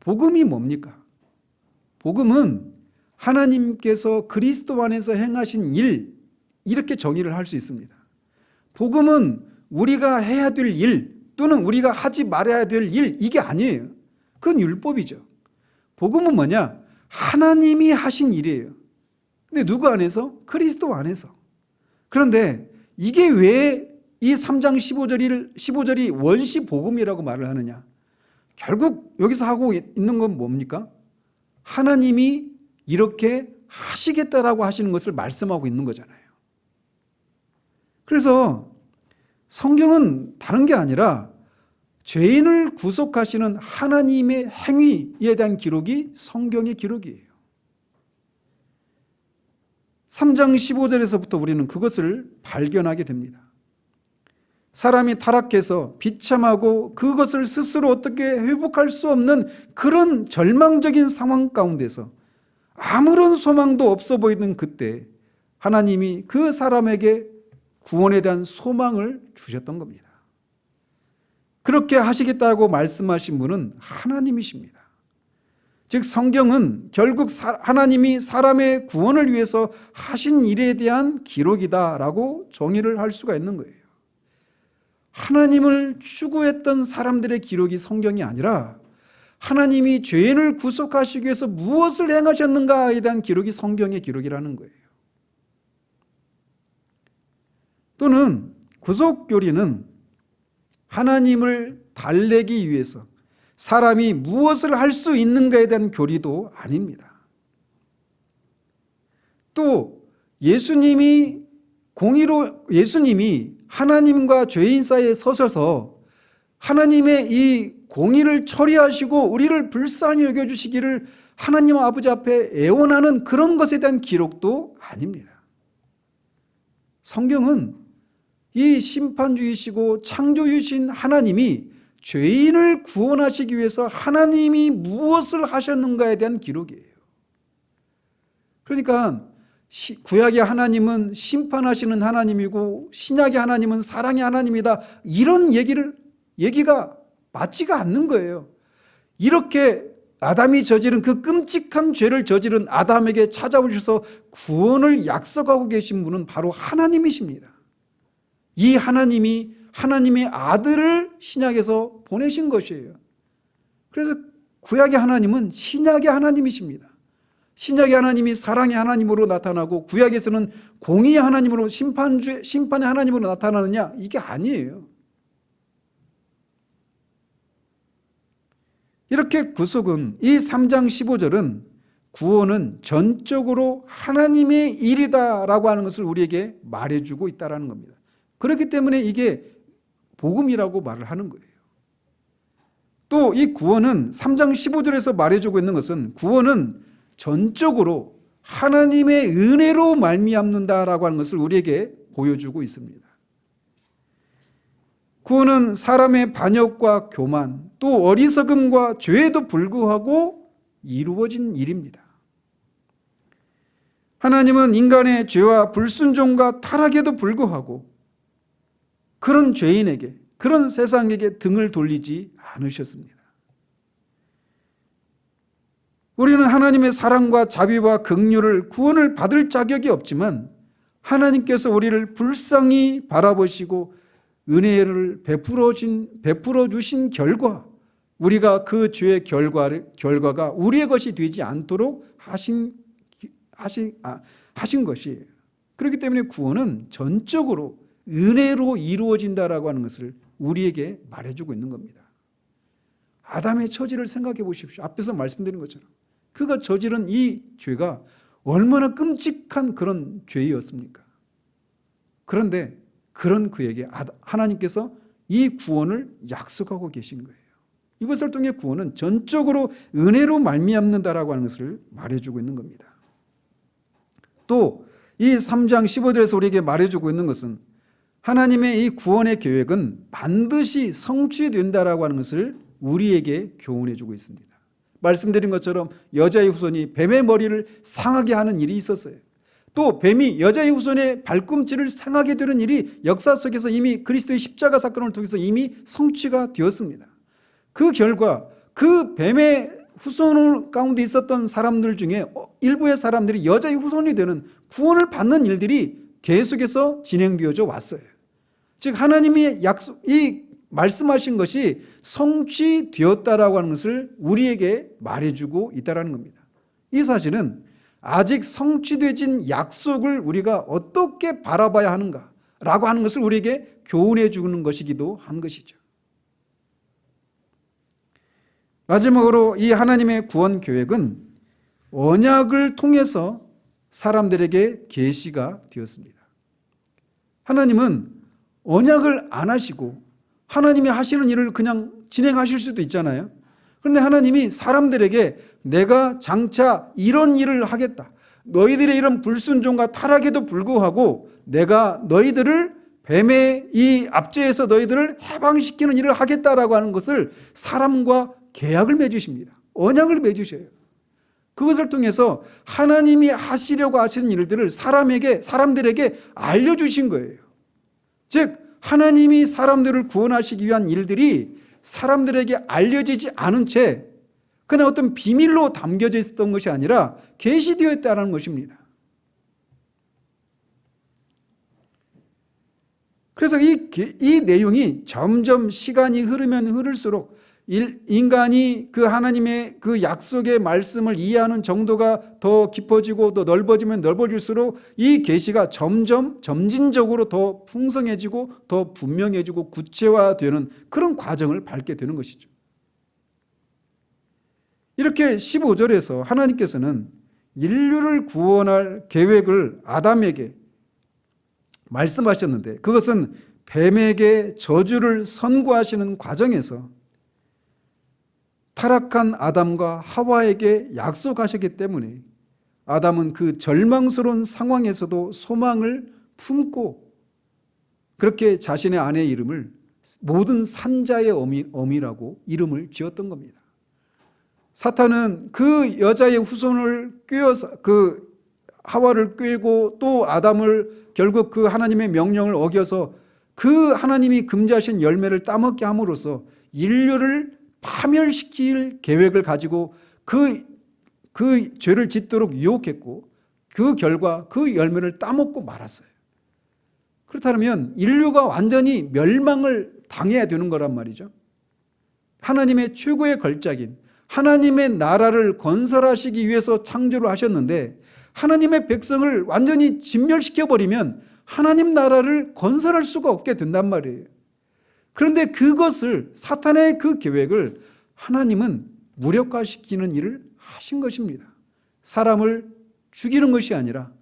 복음이 뭡니까? 복음은 하나님께서 그리스도 안에서 행하신 일, 이렇게 정의를 할 수 있습니다. 복음은 우리가 해야 될 일 또는 우리가 하지 말아야 될 일, 이게 아니에요. 그건 율법이죠. 복음은 뭐냐? 하나님이 하신 일이에요. 근데 누구 안에서? 그리스도 안에서. 그런데 이게 왜 이 3장 15절이 원시 복음이라고 말을 하느냐? 결국 여기서 하고 있는 건 뭡니까? 하나님이 이렇게 하시겠다라고 하시는 것을 말씀하고 있는 거잖아요. 그래서 성경은 다른 게 아니라 죄인을 구속하시는 하나님의 행위에 대한 기록이 성경의 기록이에요. 3장 15절에서부터 우리는 그것을 발견하게 됩니다. 사람이 타락해서 비참하고 그것을 스스로 어떻게 회복할 수 없는 그런 절망적인 상황 가운데서 아무런 소망도 없어 보이는 그때 하나님이 그 사람에게 구원에 대한 소망을 주셨던 겁니다. 그렇게 하시겠다고 말씀하신 분은 하나님이십니다. 즉 성경은 결국 하나님이 사람의 구원을 위해서 하신 일에 대한 기록이다라고 정의를 할 수가 있는 거예요. 하나님을 추구했던 사람들의 기록이 성경이 아니라 하나님이 죄인을 구속하시기 위해서 무엇을 행하셨는가에 대한 기록이 성경의 기록이라는 거예요. 또는 구속교리는 하나님을 달래기 위해서 사람이 무엇을 할 수 있는가에 대한 교리도 아닙니다. 또 예수님이 하나님과 죄인 사이에 서셔서 하나님의 이 공의를 처리하시고 우리를 불쌍히 여겨주시기를 하나님 아버지 앞에 애원하는 그런 것에 대한 기록도 아닙니다. 성경은 이 심판주이시고 창조주이신 하나님이 죄인을 구원하시기 위해서 하나님이 무엇을 하셨는가에 대한 기록이에요. 그러니까 구약의 하나님은 심판하시는 하나님이고 신약의 하나님은 사랑의 하나님이다, 이런 얘기가 맞지가 않는 거예요. 이렇게 아담이 저지른 그 끔찍한 죄를 저지른 아담에게 찾아오셔서 구원을 약속하고 계신 분은 바로 하나님이십니다. 이 하나님이 하나님의 아들을 신약에서 보내신 것이에요. 그래서 구약의 하나님은 신약의 하나님이십니다. 신약의 하나님이 사랑의 하나님으로 나타나고 구약에서는 공의의 하나님으로 심판의 하나님으로 나타나느냐? 이게 아니에요. 이렇게 구속은, 이 3장 15절은 구원은 전적으로 하나님의 일이다라고 하는 것을 우리에게 말해주고 있다는 겁니다. 그렇기 때문에 이게 복음이라고 말을 하는 거예요. 또 이 구원은 3장 15절에서 말해주고 있는 것은 구원은 전적으로 하나님의 은혜로 말미암는다라고 하는 것을 우리에게 보여주고 있습니다. 구원은 사람의 반역과 교만, 또 어리석음과 죄에도 불구하고 이루어진 일입니다. 하나님은 인간의 죄와 불순종과 타락에도 불구하고 그런 죄인에게, 그런 세상에게 등을 돌리지 않으셨습니다. 우리는 하나님의 사랑과 자비와 긍휼을, 구원을 받을 자격이 없지만 하나님께서 우리를 불쌍히 바라보시고 은혜를 베풀어 주신 결과 우리가 그 죄의 결과가 우리의 것이 되지 않도록 하신 것이에요. 그렇기 때문에 구원은 전적으로 은혜로 이루어진다라고 하는 것을 우리에게 말해주고 있는 겁니다. 아담의 처지를 생각해 보십시오. 앞에서 말씀드린 것처럼 그가 저지른 이 죄가 얼마나 끔찍한 그런 죄였습니까? 그런데 그런 그에게 하나님께서 이 구원을 약속하고 계신 거예요. 이것을 통해 구원은 전적으로 은혜로 말미암는다라고 하는 것을 말해주고 있는 겁니다. 또 이 3장 15절에서 우리에게 말해주고 있는 것은 하나님의 이 구원의 계획은 반드시 성취된다라고 하는 것을 우리에게 교훈해주고 있습니다. 말씀드린 것처럼 여자의 후손이 뱀의 머리를 상하게 하는 일이 있었어요. 또 뱀이 여자의 후손의 발꿈치를 상하게 되는 일이 역사 속에서 이미 그리스도의 십자가 사건을 통해서 이미 성취가 되었습니다. 그 결과 그 뱀의 후손 가운데 있었던 사람들 중에 일부의 사람들이 여자의 후손이 되는 구원을 받는 일들이 계속해서 진행되어져 왔어요. 즉 하나님이 이 말씀하신 것이 성취되었다라고 하는 것을 우리에게 말해주고 있다는 겁니다. 이 사실은 아직 성취되진 약속을 우리가 어떻게 바라봐야 하는가라고 하는 것을 우리에게 교훈해 주는 것이기도 한 것이죠. 마지막으로 이 하나님의 구원 계획은 언약을 통해서 사람들에게 계시가 되었습니다. 하나님은 언약을 안 하시고 하나님이 하시는 일을 그냥 진행하실 수도 있잖아요. 그런데 하나님이 사람들에게 내가 장차 이런 일을 하겠다. 너희들의 이런 불순종과 타락에도 불구하고 내가 너희들을 뱀의 이 압제에서 너희들을 해방시키는 일을 하겠다라고 하는 것을 사람과 계약을 맺으십니다. 언약을 맺으셔요. 그것을 통해서 하나님이 하시려고 하시는 일들을 사람들에게 알려주신 거예요. 즉 하나님이 사람들을 구원하시기 위한 일들이 사람들에게 알려지지 않은 채 그냥 어떤 비밀로 담겨져 있었던 것이 아니라 계시되어 있다는 것입니다. 그래서 이 내용이 점점 시간이 흐르면 흐를수록 인간이 그 하나님의 그 약속의 말씀을 이해하는 정도가 더 깊어지고 더 넓어지면 넓어질수록 이 계시가 점진적으로 더 풍성해지고 더 분명해지고 구체화되는 그런 과정을 밟게 되는 것이죠. 이렇게 15절에서 하나님께서는 인류를 구원할 계획을 아담에게 말씀하셨는데 그것은 뱀에게 저주를 선고하시는 과정에서 타락한 아담과 하와에게 약속하셨기 때문에 아담은 그 절망스러운 상황에서도 소망을 품고 그렇게 자신의 아내의 이름을 모든 산자의 어미라고 이름을 지었던 겁니다. 사탄은 그 여자의 후손을 꿰어서 그 하와를 꿰고 또 아담을 결국 그 하나님의 명령을 어겨서 그 하나님이 금지하신 열매를 따먹게 함으로써 인류를 파멸시킬 계획을 가지고 그 죄를 짓도록 유혹했고 그 결과 그 열매를 따먹고 말았어요. 그렇다면 인류가 완전히 멸망을 당해야 되는 거란 말이죠. 하나님의 최고의 걸작인 하나님의 나라를 건설하시기 위해서 창조를 하셨는데 하나님의 백성을 완전히 진멸시켜버리면 하나님 나라를 건설할 수가 없게 된단 말이에요. 그런데 그것을 사탄의 그 계획을 하나님은 무력화시키는 일을 하신 것입니다. 사람을 죽이는 것이 아니라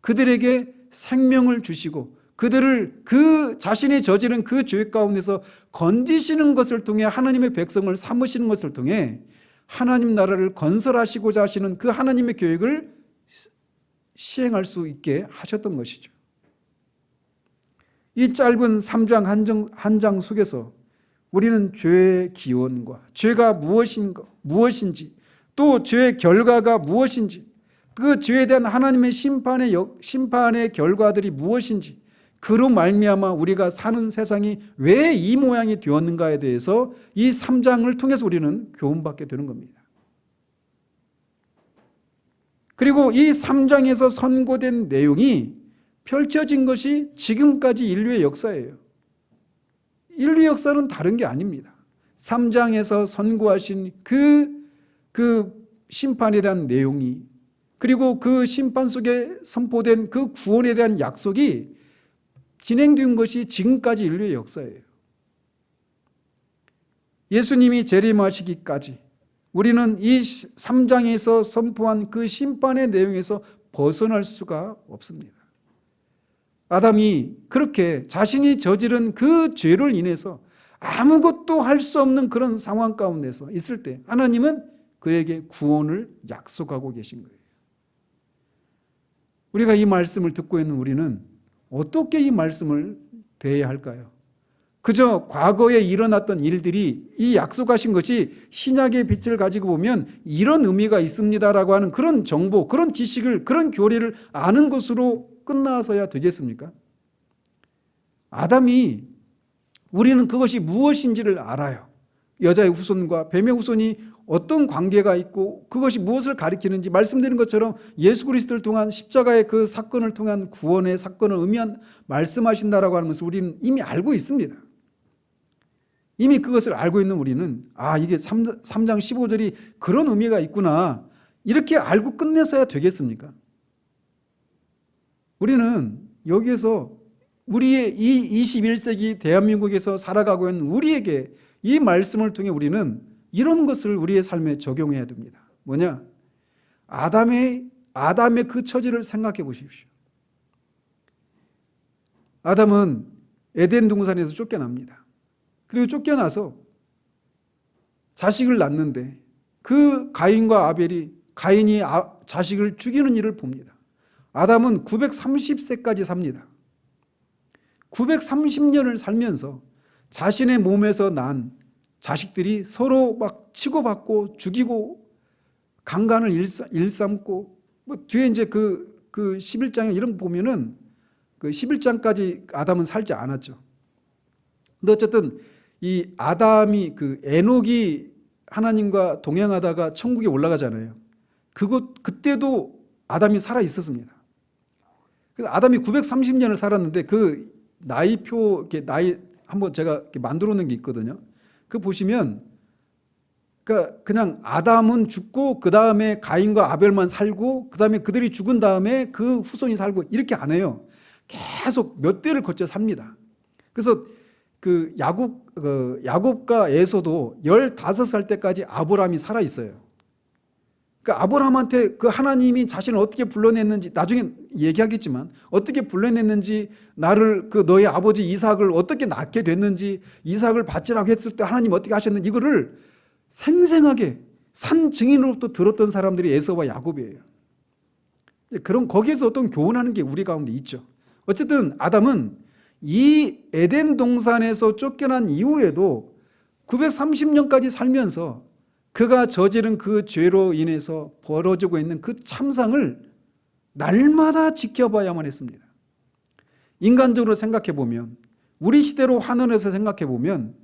그들에게 생명을 주시고 그들을 그 자신이 저지른 그 죄 가운데서 건지시는 것을 통해 하나님의 백성을 삼으시는 것을 통해 하나님 나라를 건설하시고자 하시는 그 하나님의 계획을 시행할 수 있게 하셨던 것이죠. 이 짧은 3장 한 장 속에서 우리는 죄의 기원과 죄가 무엇인지 또 죄의 결과가 무엇인지 그 죄에 대한 하나님의 심판의 결과들이 무엇인지 그로 말미암아 우리가 사는 세상이 왜 이 모양이 되었는가에 대해서 이 3장을 통해서 우리는 교훈받게 되는 겁니다. 그리고 이 3장에서 선고된 내용이 펼쳐진 것이 지금까지 인류의 역사예요. 인류 역사는 다른 게 아닙니다. 3장에서 선고하신 그 심판에 대한 내용이 그리고 그 심판 속에 선포된 그 구원에 대한 약속이 진행된 것이 지금까지 인류의 역사예요. 예수님이 재림하시기까지 우리는 이 3장에서 선포한 그 심판의 내용에서 벗어날 수가 없습니다. 아담이 그렇게 자신이 저지른 그 죄를 인해서 아무것도 할 수 없는 그런 상황 가운데서 있을 때 하나님은 그에게 구원을 약속하고 계신 거예요. 우리가 이 말씀을 듣고 있는 우리는 어떻게 이 말씀을 대해야 할까요? 그저 과거에 일어났던 일들이 이 약속하신 것이 신약의 빛을 가지고 보면 이런 의미가 있습니다라고 하는 그런 정보, 그런 지식을, 그런 교리를 아는 것으로 끝나서야 되겠습니까? 아담이 우리는 그것이 무엇인지를 알아요. 여자의 후손과 뱀의 후손이 어떤 관계가 있고 그것이 무엇을 가리키는지 말씀드린 것처럼 예수 그리스도를 통한 십자가의 그 사건을 통한 구원의 사건을 의미한 말씀하신다라고 하는 것을 우리는 이미 알고 있습니다. 이미 그것을 알고 있는 우리는 이게 3장 15절이 그런 의미가 있구나 이렇게 알고 끝내서야 되겠습니까? 우리는 여기에서 우리의 이 21세기 대한민국에서 살아가고 있는 우리에게 이 말씀을 통해 우리는 이런 것을 우리의 삶에 적용해야 됩니다. 뭐냐? 아담의 그 처지를 생각해 보십시오. 아담은 에덴 동산에서 쫓겨납니다. 그리고 쫓겨나서 자식을 낳는데 그 가인과 아벨이 가인이 자식을 죽이는 일을 봅니다. 아담은 930세까지 삽니다. 930년을 살면서 자신의 몸에서 난 자식들이 서로 막 치고받고 죽이고 강간을 일삼고 뒤에 이제 그 11장에 이런 거 보면은 그 11장까지 아담은 살지 않았죠. 근데 어쨌든 이 아담이 그 에녹이 하나님과 동행하다가 천국에 올라가잖아요. 그때도 아담이 살아 있었습니다. 그래서 아담이 930년을 살았는데 그 나이표 나이 한번 제가 만들어 놓은 게 있거든요. 그 보시면 그냥 아담은 죽고 그 다음에 가인과 아벨만 살고 그 다음에 그들이 죽은 다음에 그 후손이 살고 이렇게 안 해요. 계속 몇 대를 거쳐 삽니다. 그래서 그 야곱과 에서도 15살 때까지 아브라함이 살아 있어요. 그러니까 아브라함한테 그 하나님이 자신을 어떻게 불러냈는지 나중에 얘기하겠지만 어떻게 불러냈는지 나를 그 너의 아버지 이삭을 어떻게 낳게 됐는지 이삭을 바치라고 했을 때 하나님 어떻게 하셨는지 이거를 생생하게 산 증인으로부터 들었던 사람들이 에서와 야곱이에요. 그런 거기에서 어떤 교훈하는 게 우리 가운데 있죠. 어쨌든 아담은 이 에덴 동산에서 쫓겨난 이후에도 930년까지 살면서 그가 저지른 그 죄로 인해서 벌어지고 있는 그 참상을 날마다 지켜봐야만 했습니다. 인간적으로 생각해 보면 우리 시대로 환원해서 생각해 보면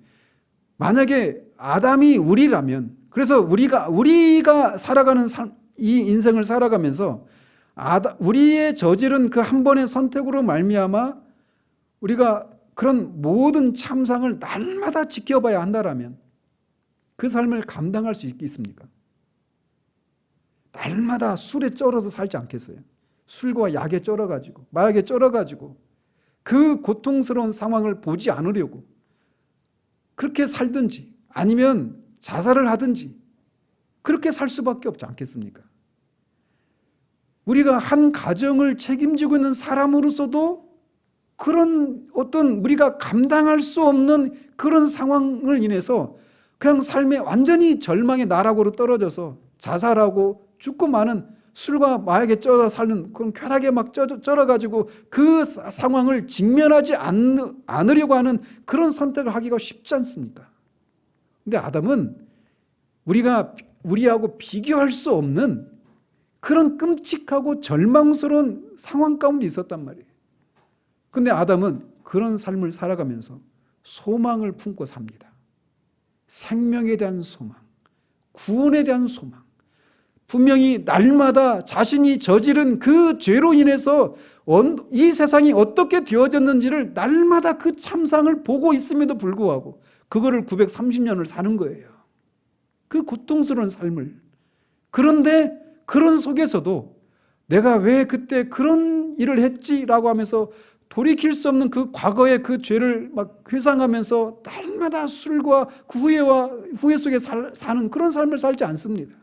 만약에 아담이 우리라면 그래서 우리가 살아가는 이 인생을 살아가면서 우리의 저지른 그 한 번의 선택으로 말미암아 우리가 그런 모든 참상을 날마다 지켜봐야 한다라면 그 삶을 감당할 수 있겠습니까? 날마다 술에 쩔어서 살지 않겠어요? 술과 약에 쩔어가지고 마약에 쩔어가지고 그 고통스러운 상황을 보지 않으려고 그렇게 살든지 아니면 자살을 하든지 그렇게 살 수밖에 없지 않겠습니까? 우리가 한 가정을 책임지고 있는 사람으로서도 그런 어떤 우리가 감당할 수 없는 그런 상황을 인해서 그냥 삶에 완전히 절망의 나락으로 떨어져서 자살하고 죽고 마는 술과 마약에 쩔어 사는 그런 쾌락에 막 쩔어가지고 그 상황을 직면하지 않으려고 하는 그런 선택을 하기가 쉽지 않습니까? 근데 아담은 우리하고 비교할 수 없는 그런 끔찍하고 절망스러운 상황 가운데 있었단 말이에요. 근데 아담은 그런 삶을 살아가면서 소망을 품고 삽니다. 생명에 대한 소망, 구원에 대한 소망. 분명히 날마다 자신이 저지른 그 죄로 인해서 이 세상이 어떻게 되어졌는지를 날마다 그 참상을 보고 있음에도 불구하고 그거를 930년을 사는 거예요. 그 고통스러운 삶을. 그런데 그런 속에서도 내가 왜 그때 그런 일을 했지라고 하면서 돌이킬 수 없는 그 과거의 그 죄를 막 회상하면서 날마다 술과 그 후회 속에 사는 그런 삶을 살지 않습니다.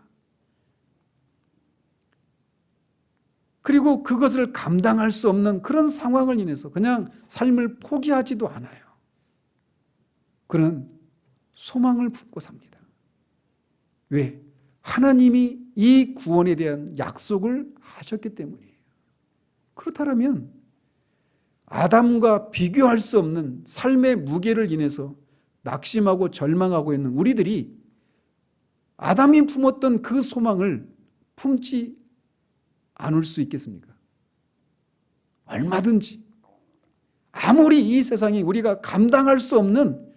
그리고 그것을 감당할 수 없는 그런 상황을 인해서 그냥 삶을 포기하지도 않아요. 그는 소망을 품고 삽니다. 왜? 하나님이 이 구원에 대한 약속을 하셨기 때문이에요. 그렇다면 아담과 비교할 수 없는 삶의 무게를 인해서 낙심하고 절망하고 있는 우리들이 아담이 품었던 그 소망을 품지 않을 수 있겠습니까? 얼마든지. 아무리 이 세상이 우리가 감당할 수 없는,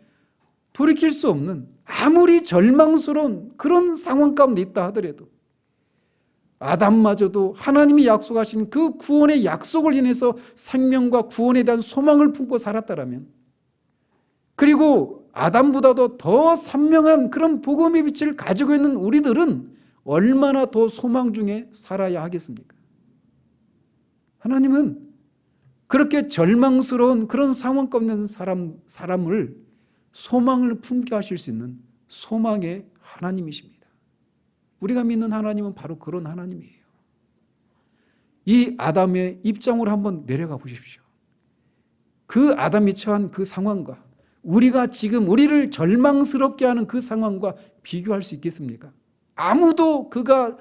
돌이킬 수 없는, 아무리 절망스러운 그런 상황 가운데 있다 하더라도 아담마저도 하나님이 약속하신 그 구원의 약속을 인해서 생명과 구원에 대한 소망을 품고 살았다라면, 그리고 아담보다도 더 선명한 그런 복음의 빛을 가지고 있는 우리들은 얼마나 더 소망 중에 살아야 하겠습니까? 하나님은 그렇게 절망스러운 그런 상황 가운데 있는 사람을 소망을 품게 하실 수 있는 소망의 하나님이십니다. 우리가 믿는 하나님은 바로 그런 하나님이에요. 이 아담의 입장으로 한번 내려가 보십시오. 그 아담이 처한 그 상황과 우리가 지금 우리를 절망스럽게 하는 그 상황과 비교할 수 있겠습니까? 아무도 그가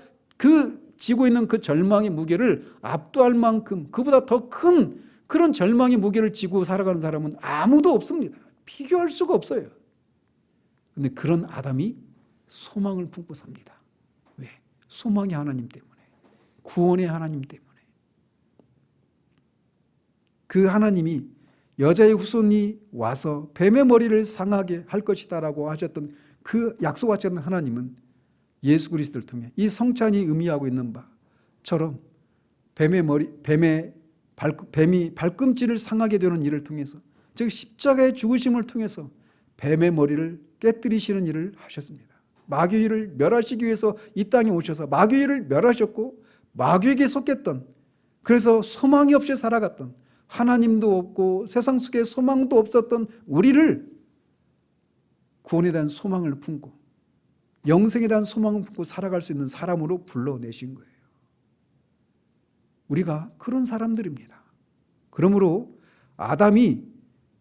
지고 있는 그 절망의 무게를 압도할 만큼 그보다 더 큰 그런 절망의 무게를 지고 살아가는 사람은 아무도 없습니다. 비교할 수가 없어요. 그런데 그런 아담이 소망을 품고 삽니다. 왜? 소망의 하나님 때문에, 구원의 하나님 때문에. 그 하나님이 여자의 후손이 와서 뱀의 머리를 상하게 할 것이다라고 하셨던 그 약속하셨던 하나님은 예수 그리스도를 통해 이 성찬이 의미하고 있는 바처럼 뱀이 발꿈치를 상하게 되는 일을 통해서, 즉 십자가의 죽으심을 통해서 뱀의 머리를 깨뜨리시는 일을 하셨습니다. 마귀를 멸하시기 위해서 이 땅에 오셔서 마귀를 멸하셨고, 마귀에게 속했던, 그래서 소망이 없이 살아갔던, 하나님도 없고 세상 속에 소망도 없었던 우리를 구원에 대한 소망을 품고 영생에 대한 소망을 품고 살아갈 수 있는 사람으로 불러내신 거예요. 우리가 그런 사람들입니다. 그러므로 아담이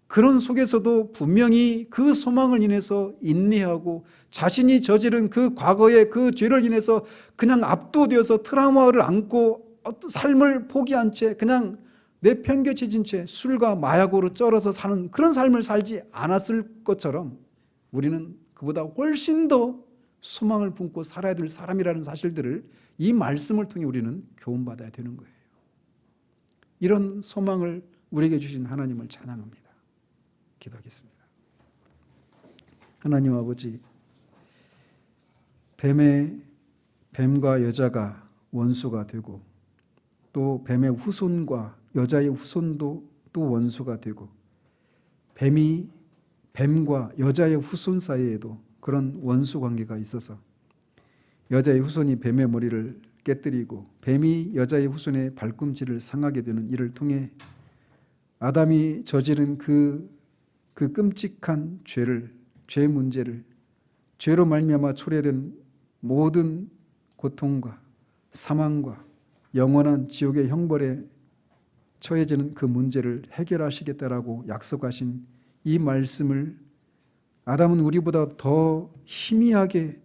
그런 속에서도 분명히 그 소망을 인해서 인내하고 자신이 저지른 그 과거의 그 죄를 인해서 그냥 압도되어서 트라우마를 안고 삶을 포기한 채 그냥 내팽개쳐진 채 술과 마약으로 쩔어서 사는 그런 삶을 살지 않았을 것처럼 우리는 그보다 훨씬 더 소망을 품고 살아야 될 사람이라는 사실들을 이 말씀을 통해 우리는 교훈받아야 되는 거예요. 이런 소망을 우리에게 주신 하나님을 찬양합니다. 기도하겠습니다. 하나님 아버지, 뱀과 여자가 원수가 되고 또 뱀의 후손과 여자의 후손도 또 원수가 되고 뱀이 뱀과 여자의 후손 사이에도 그런 원수 관계가 있어서 여자의 후손이 뱀의 머리를 깨뜨리고 뱀이 여자의 후손의 발꿈치를 상하게 되는 일을 통해 아담이 저지른 그 끔찍한 죄 문제를, 죄로 말미암아 초래된 모든 고통과 사망과 영원한 지옥의 형벌에 처해지는 그 문제를 해결하시겠다라고 약속하신 이 말씀을 아담은 우리보다 더 희미하게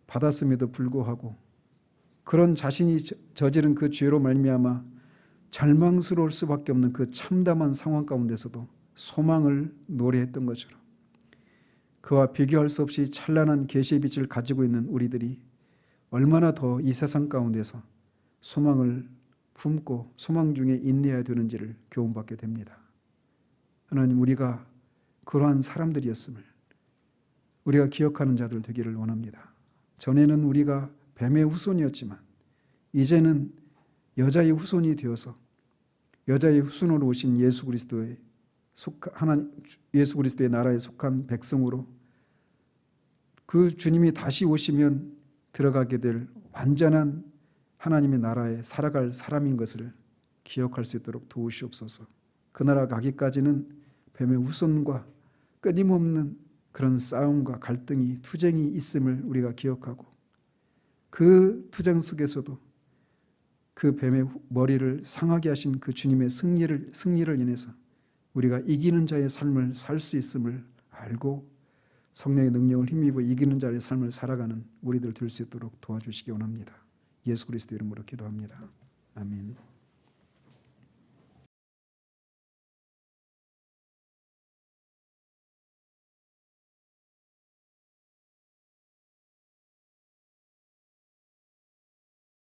받았음에도 불구하고 그런 자신이 저지른 그 죄로 말미암아 절망스러울 수밖에 없는 그 참담한 상황 가운데서도 소망을 노래했던 것처럼 그와 비교할 수 없이 찬란한 계시의 빛을 가지고 있는 우리들이 얼마나 더 이 세상 가운데서 소망을 품고 소망 중에 인내해야 되는지를 교훈받게 됩니다. 하나님, 우리가 그러한 사람들이었음을 우리가 기억하는 자들 되기를 원합니다. 전에는 우리가 뱀의 후손이었지만 이제는 여자의 후손이 되어서 여자의 후손으로 오신 예수 그리스도의 나라에 속한 백성으로 그 주님이 다시 오시면 들어가게 될 완전한 하나님의 나라에 살아갈 사람인 것을 기억할 수 있도록 도우시옵소서. 그 나라 가기까지는 뱀의 후손과 끊임없는 그런 싸움과 갈등이, 투쟁이 있음을 우리가 기억하고 그 투쟁 속에서도 그 뱀의 머리를 상하게 하신 그 주님의 승리를 인해서 우리가 이기는 자의 삶을 살 수 있음을 알고 성령의 능력을 힘입어 이기는 자의 삶을 살아가는 우리들 될 수 있도록 도와주시기 원합니다. 예수 그리스도 이름으로 기도합니다. 아멘.